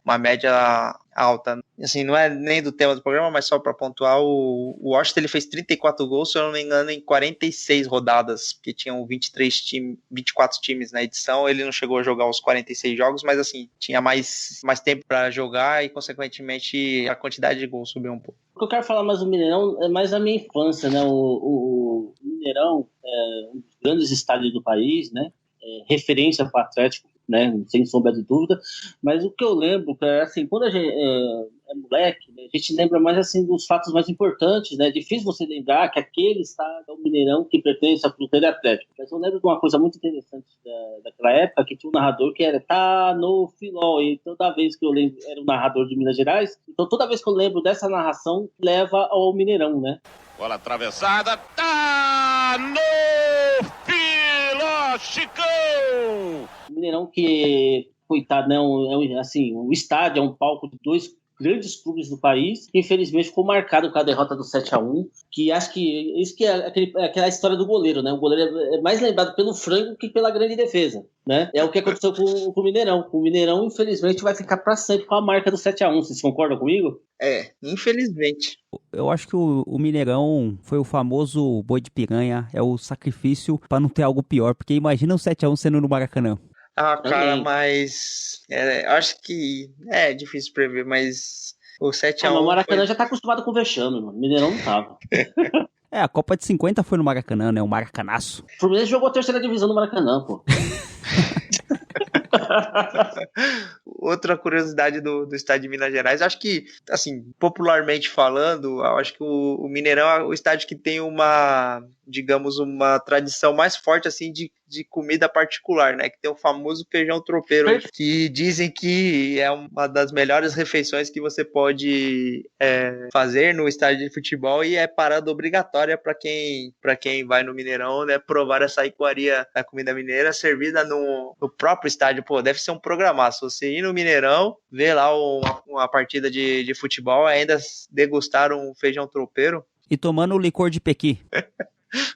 uma média alta. Assim, não é nem do tema do programa, mas só para pontuar, o Washington ele fez 34 gols, se eu não me engano, em 46 rodadas, porque tinham 24 times na edição, ele não chegou a jogar os 46 jogos, mas assim, tinha mais tempo para jogar e, consequentemente, a quantidade de gols subiu um pouco. O que eu quero falar mais do Mineirão é mais da minha infância, né? O Mineirão é um dos grandes estádios do país, né? Referência para o Atlético, né? Sem sombra de dúvida. Mas o que eu lembro é assim, quando a gente é moleque, né? A gente lembra mais assim dos fatos mais importantes, né? É difícil você lembrar que aquele estádio é o Mineirão que pertence ao Clube Atlético. Mas eu lembro de uma coisa muito interessante daquela época, que tinha um narrador que era Tá no Filó, e toda vez que eu lembro, era o narrador de Minas Gerais, então toda vez que eu lembro dessa narração, leva ao Mineirão, né? Bola atravessada, tá no Filó, Chicão! O Mineirão que, coitado, né? Assim, o estádio é um palco de dois grandes clubes do país, que infelizmente ficou marcado com a derrota do 7-1, que acho que isso que é aquela história do goleiro, né? O goleiro é mais lembrado pelo frango que pela grande defesa, né? É o que aconteceu com o Mineirão. O Mineirão, infelizmente, vai ficar para sempre com a marca do 7-1. Vocês concordam comigo? Infelizmente. Eu acho que o Mineirão foi o famoso boi de piranha, é o sacrifício pra não ter algo pior, porque imagina o 7-1 sendo no Maracanã. Cara, mas acho que é difícil prever, mas o 7-1... o Maracanã já tá acostumado com o vexame, mano. O Mineirão não tava. A Copa de 50 foi no Maracanã, né? O Maracanaço. O Fluminense jogou a terceira divisão no Maracanã, pô. Outra curiosidade do estado de Minas Gerais, acho que, assim, popularmente falando, acho que o Mineirão é o estádio que tem uma tradição mais forte, assim, de comida particular, né? Que tem o famoso feijão tropeiro, que dizem que é uma das melhores refeições que você pode fazer no estádio de futebol e é parada obrigatória para quem vai no Mineirão, né? Provar essa iguaria da comida mineira servida no próprio estádio. Pô, deve ser um programaço. Você ir no Mineirão, ver lá uma partida de futebol, ainda degustar um feijão tropeiro. E tomando o licor de Pequi.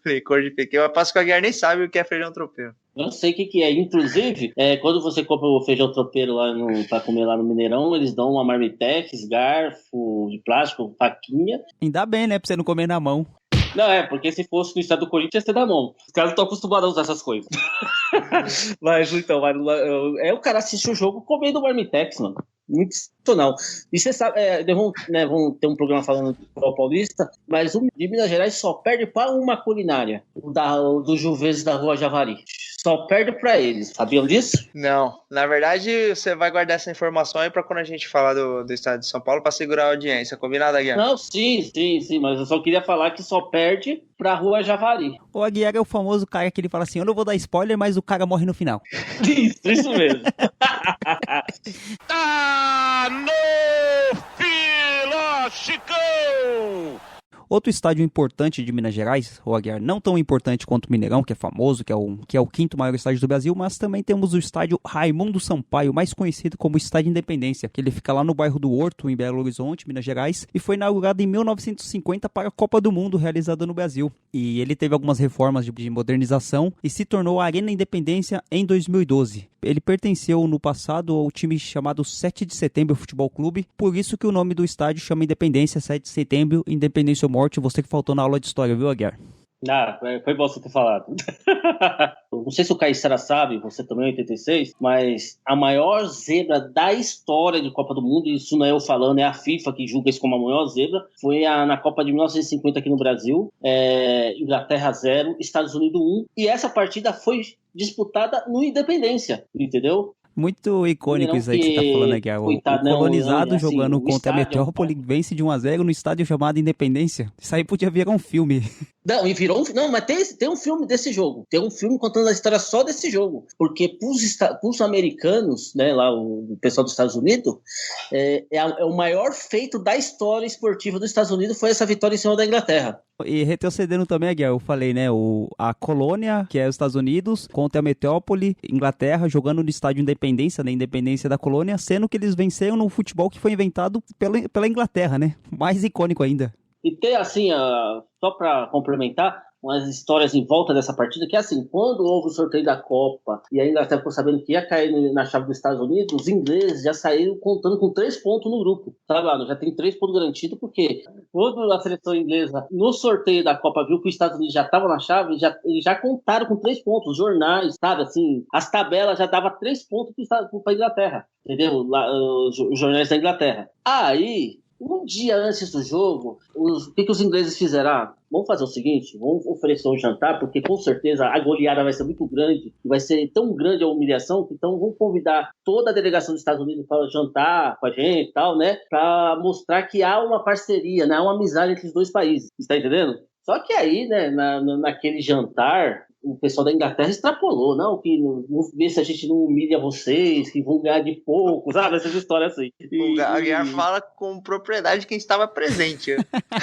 Licor de Pequi. Eu passo que a Guiar nem sabe o que é feijão tropeiro. Eu não sei o que é. Inclusive, quando você compra o feijão tropeiro lá pra comer lá no Mineirão, eles dão uma marmitex, garfo de plástico, faquinha. Ainda bem, né? Pra você não comer na mão. Não, porque se fosse no estado do Corinthians, ia ser da mão. Os caras não estão acostumados a usar essas coisas. Mas, então, o cara assiste o jogo comendo marmitex, mano. Muito sensacional. E você sabe, vamos ter um programa falando do futebol paulista, mas o de Minas Gerais só perde para uma culinária, do Juveses da Rua Javari. Só perde para eles. Sabiam disso? Não. Na verdade, você vai guardar essa informação aí para quando a gente falar do estado de São Paulo para segurar a audiência. Combinado, Aguiar? Não, sim, mas eu só queria falar que só perde pra Rua Javari. O Aguiar é o famoso cara que ele fala assim, eu não vou dar spoiler, mas o cara morre no final. Isso mesmo. Tá no Filó, Chicão! Outro estádio importante de Minas Gerais, o Aguiar, não tão importante quanto o Mineirão, que é famoso, que é o quinto maior estádio do Brasil, mas também temos o estádio Raimundo Sampaio, mais conhecido como Estádio Independência, que ele fica lá no bairro do Horto, em Belo Horizonte, Minas Gerais, e foi inaugurado em 1950 para a Copa do Mundo, realizada no Brasil. E ele teve algumas reformas de modernização e se tornou a Arena Independência em 2012. Ele pertenceu no passado ao time chamado 7 de Setembro Futebol Clube, por isso que o nome do estádio chama Independência, 7 de Setembro, Independência ou Morte. Você que faltou na aula de história, viu, Aguiar? Foi bom você ter falado. Não sei se o Caissara sabe, você também é 86, mas a maior zebra da história de Copa do Mundo, isso não é eu falando, é a FIFA que julga isso como a maior zebra, foi na Copa de 1950 aqui no Brasil, Inglaterra 0, Estados Unidos 1, e essa partida foi disputada no Independência, entendeu? Muito icônico isso aí que você tá falando aqui. O colonizado jogando contra a Metrópole vence de 1-0 no estádio chamado Independência. Isso aí podia virar um filme. Não, e virou mas tem um filme desse jogo. Tem um filme contando a história só desse jogo. Porque pros americanos, né, lá o pessoal dos Estados Unidos, o maior feito da história esportiva dos Estados Unidos foi essa vitória em cima da Inglaterra. E retrocedendo também, Aguiar, eu falei, né, a colônia, que é os Estados Unidos, contra a Metrópole, Inglaterra, jogando no estádio Independência, né, Independência da colônia, sendo que eles venceram no futebol que foi inventado pela Inglaterra, né, mais icônico ainda. E tem, assim, só para complementar, umas histórias em volta dessa partida, que é assim, quando houve o sorteio da Copa e a Inglaterra ficou sabendo que ia cair na chave dos Estados Unidos, os ingleses já saíram contando com 3 pontos no grupo, sabe, lá, já tem 3 pontos garantidos, porque quando a seleção inglesa, no sorteio da Copa, viu que os Estados Unidos já estavam na chave, eles já contaram com 3 pontos, os jornais, sabe, assim, as tabelas já davam 3 pontos para a Inglaterra, entendeu? Lá, os jornais da Inglaterra. Aí, um dia antes do jogo, o que os ingleses fizeram? Vamos fazer o seguinte, vamos oferecer um jantar, porque com certeza a goleada vai ser muito grande, vai ser tão grande a humilhação, que então vamos convidar toda a delegação dos Estados Unidos para jantar com a gente e tal, né? Para mostrar que há uma parceria, né? Há uma amizade entre os dois países, está entendendo? Só que aí, né, naquele jantar, o pessoal da Inglaterra extrapolou, não, que não vê se a gente não humilha vocês, que vão ganhar de pouco, sabe? Essas histórias assim. O Aguiar fala com propriedade de quem estava presente.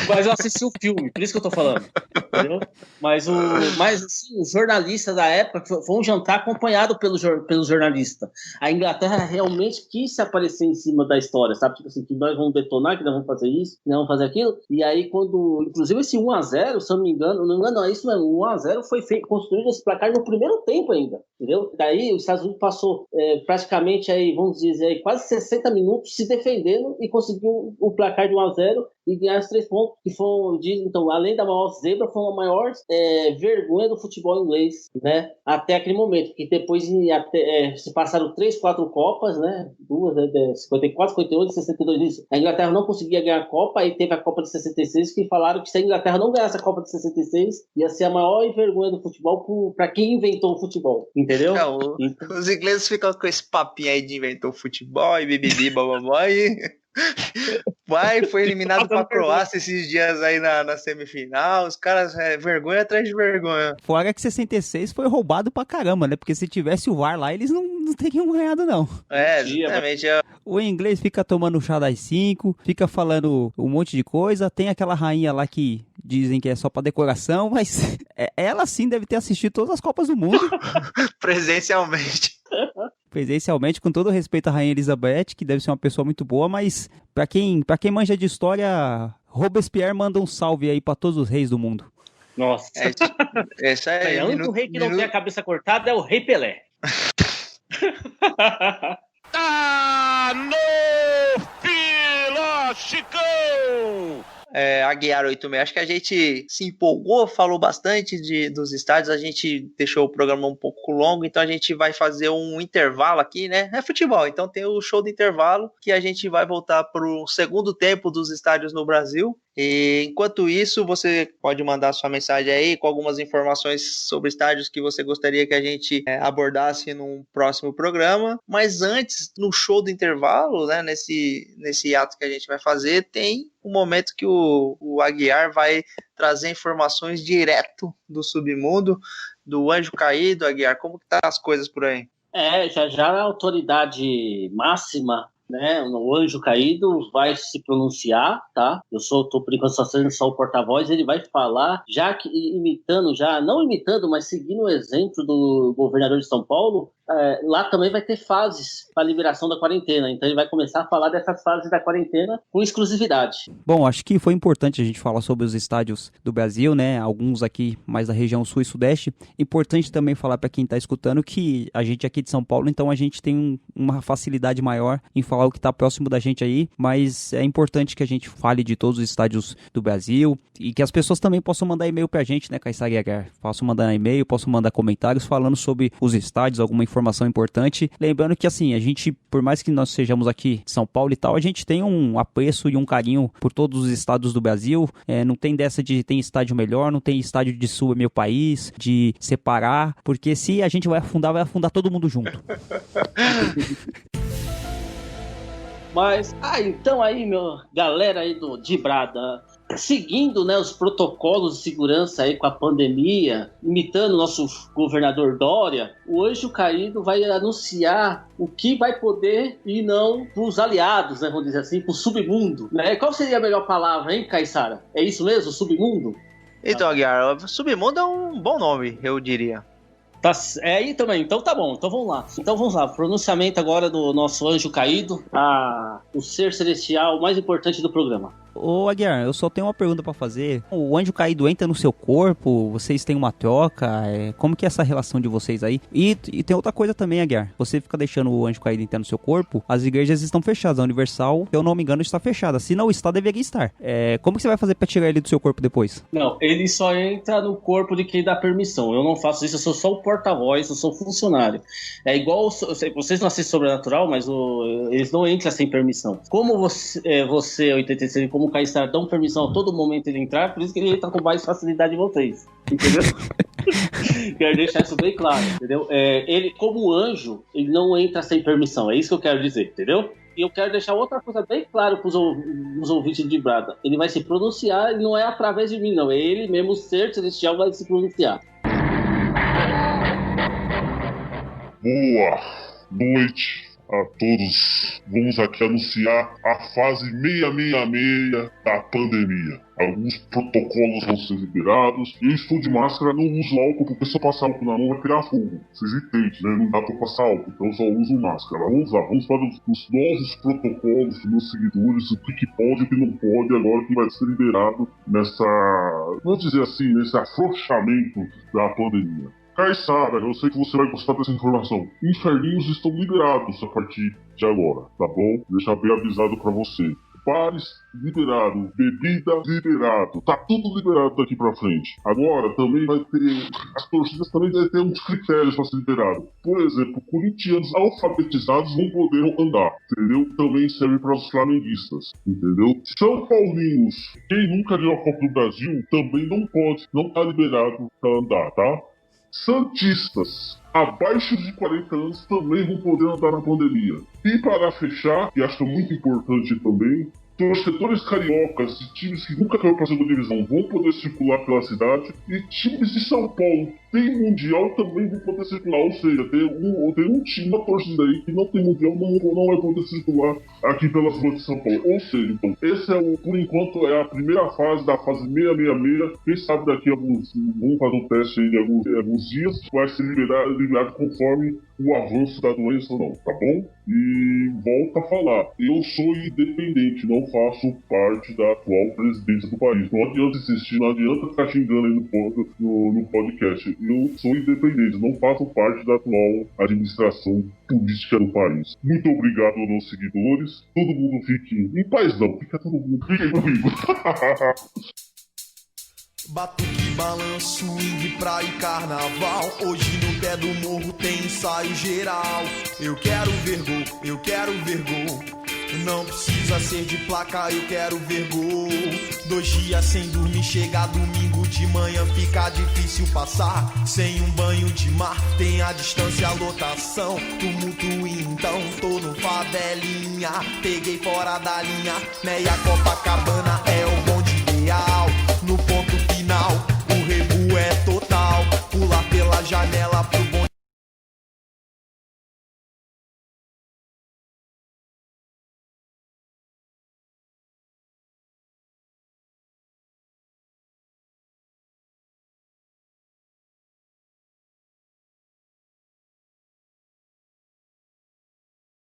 Mas eu assisti o filme, por isso que eu tô falando. Entendeu? Mas assim, o jornalista da época foi um jantar acompanhado pelo jornalista. A Inglaterra realmente quis se aparecer em cima da história, sabe? Tipo assim, que nós vamos detonar, que nós vamos fazer isso, que nós vamos fazer aquilo. E aí, quando. Inclusive, esse 1-0, se eu não me engano, não é isso mesmo. 1-0 foi construído esse placar no primeiro tempo ainda, entendeu? Daí os Estados Unidos passou praticamente aí, vamos dizer, aí, quase 60 minutos se defendendo e conseguiu o placar de 1-0 e ganhar os 3 pontos, que foram, então, além da maior zebra, foi a maior vergonha do futebol inglês, né? Até aquele momento, que depois se passaram 3, 4 Copas, né? 54, 58, 62, isso. A Inglaterra não conseguia ganhar a Copa, aí teve a Copa de 66, que falaram que se a Inglaterra não ganhasse a Copa de 66, ia ser a maior vergonha do futebol para quem inventou o futebol, entendeu? Então, os ingleses ficam com esse papinho aí de inventou o futebol e bibibi, bababá, e foi eliminado pra Croácia esses dias aí na semifinal. Os caras, vergonha atrás de vergonha. Fora que 66 foi roubado pra caramba, né? Porque se tivesse o VAR lá, eles não teriam ganhado, não. Exatamente. O inglês fica tomando chá das 5, fica falando um monte de coisa. Tem aquela rainha lá que dizem que é só pra decoração, mas ela sim deve ter assistido todas as Copas do Mundo. Presencialmente, com todo respeito à Rainha Elizabeth, que deve ser uma pessoa muito boa, mas pra quem manja de história, Robespierre manda um salve aí pra todos os reis do mundo. Nossa. Esse é o único rei que não tem a cabeça cortada é o Rei Pelé. Tá no Fila Chicão! Aguiar 86, acho que a gente se empolgou, falou bastante dos estádios, a gente deixou o programa um pouco longo, então a gente vai fazer um intervalo aqui, né? É futebol, então tem o show do intervalo, que a gente vai voltar pro segundo tempo dos estádios no Brasil. E enquanto isso, você pode mandar sua mensagem aí com algumas informações sobre estádios que você gostaria que a gente abordasse num próximo programa. Mas antes, no show do intervalo, né, nesse ato que a gente vai fazer, tem um momento que o Aguiar vai trazer informações direto do submundo, do Anjo Caído. Aguiar, como que tá as coisas por aí? Já a autoridade máxima, né, o Anjo Caído vai se pronunciar, tá? Tô por enquanto só o porta-voz, ele vai falar, não imitando, mas seguindo o exemplo do governador de São Paulo. Lá também vai ter fases para liberação da quarentena, então ele vai começar a falar dessas fases da quarentena com exclusividade. Bom, acho que foi importante a gente falar sobre os estádios do Brasil, né? Alguns aqui mais da região sul e sudeste. Importante também falar para quem está escutando que a gente aqui de São Paulo, então a gente tem uma facilidade maior em falar o que está próximo da gente aí, mas é importante que a gente fale de todos os estádios do Brasil e que as pessoas também possam mandar e-mail para a gente, né, Kaysar Aguiar? Posso mandar e-mail, posso mandar comentários falando sobre os estádios, alguma informação importante. Lembrando que, assim, a gente, por mais que nós sejamos aqui de São Paulo e tal, a gente tem um apreço e um carinho por todos os estados do Brasil. Não tem dessa de tem estádio melhor, não tem estádio de sul é meu país, de separar, porque se a gente vai afundar todo mundo junto. Mas, então aí, galera aí do Dibrada, seguindo, né, os protocolos de segurança aí com a pandemia, imitando o nosso governador Dória, o Anjo Caído vai anunciar o que vai poder e não para os aliados, né, vamos dizer assim, para o submundo, né? Qual seria a melhor palavra, hein, Kaysara? É isso mesmo, submundo? Então, Aguiar, submundo é um bom nome, eu diria. Aí também, então tá bom, então vamos lá, pronunciamento agora do nosso Anjo Caído, o ser celestial mais importante do programa. Ô Aguiar, eu só tenho uma pergunta pra fazer. O anjo caído entra no seu corpo? Vocês têm uma troca? Como que é essa relação de vocês aí? E tem outra coisa também, Aguiar. Você fica deixando o anjo caído entrar no seu corpo, as igrejas estão fechadas. A Universal, se eu não me engano, está fechada. Se não está, deveria estar. Como que você vai fazer pra tirar ele do seu corpo depois? Não, ele só entra no corpo de quem dá permissão. Eu não faço isso, eu sou só o porta-voz, eu sou funcionário. É igual, vocês não assistem Sobrenatural, mas eles não entram sem permissão. Como você 86, como o Caissara, dão permissão a todo momento ele entrar, por isso que ele entra com mais facilidade de vocês. Entendeu? Quero deixar isso bem claro, entendeu? Ele, como anjo, ele não entra sem permissão, é isso que eu quero dizer, entendeu? E eu quero deixar outra coisa bem clara para os ouvintes de Brada. Ele vai se pronunciar, e não é através de mim, não. É ele mesmo, o ser celestial, vai se pronunciar. Boa noite a todos. Vamos aqui anunciar a fase 666 da pandemia. Alguns protocolos vão ser liberados. Eu estou de máscara, não uso álcool, porque se eu passar álcool na mão vai criar fogo. Vocês entendem, né? Não dá pra passar álcool, então eu só uso máscara. Vamos lá, vamos para os novos protocolos dos meus seguidores, o que pode e o que não pode, agora que vai ser liberado vamos dizer assim, nesse afrouxamento da pandemia. Caissara, eu sei que você vai gostar dessa informação. Inferninhos estão liberados a partir de agora, tá bom? Deixar bem avisado pra você. Bares liberado, bebida liberado, tá tudo liberado daqui pra frente. Agora também vai ter, as torcidas também devem ter uns critérios pra ser liberado. Por exemplo, corintianos alfabetizados não poderão andar, entendeu? Também serve para os flamenguistas, entendeu? São Paulinos, quem nunca viu a Copa do Brasil, também não pode, não tá liberado pra andar, tá? Santistas abaixo de 40 anos também vão poder andar na pandemia. E para fechar, e acho muito importante também, torcedores cariocas de times que nunca caíram para a segunda divisão vão poder circular pela cidade, e times de São Paulo tem mundial também vão poder circular. Ou seja, tem um time da torcida aí que não tem mundial, não vai poder circular aqui pelas ruas de São Paulo. Ou seja, então, por enquanto é a primeira fase da fase 666. Quem sabe daqui a alguns, vamos fazer um teste aí de alguns dias, vai ser liberado conforme o avanço da doença ou não, tá bom? E volto a falar, eu sou independente, não faço parte da atual presidência do país. Não adianta insistir, não adianta ficar xingando aí no podcast. Eu sou independente, não faço parte da atual administração política do país. Muito obrigado aos meus seguidores. Todo mundo fique em paz, não. Fica todo mundo. Fiquem comigo. Batuque, balanço, swing, praia e carnaval. Hoje no pé do morro tem ensaio geral. Eu quero ver gol, eu quero ver gol. Não precisa ser de placa, eu quero ver gol. 2 dias sem dormir, chega domingo de manhã, fica difícil passar. Sem um banho de mar, tem a distância, a lotação. Tumulto então, tô no favelinha. Peguei fora da linha, meia Copacabana.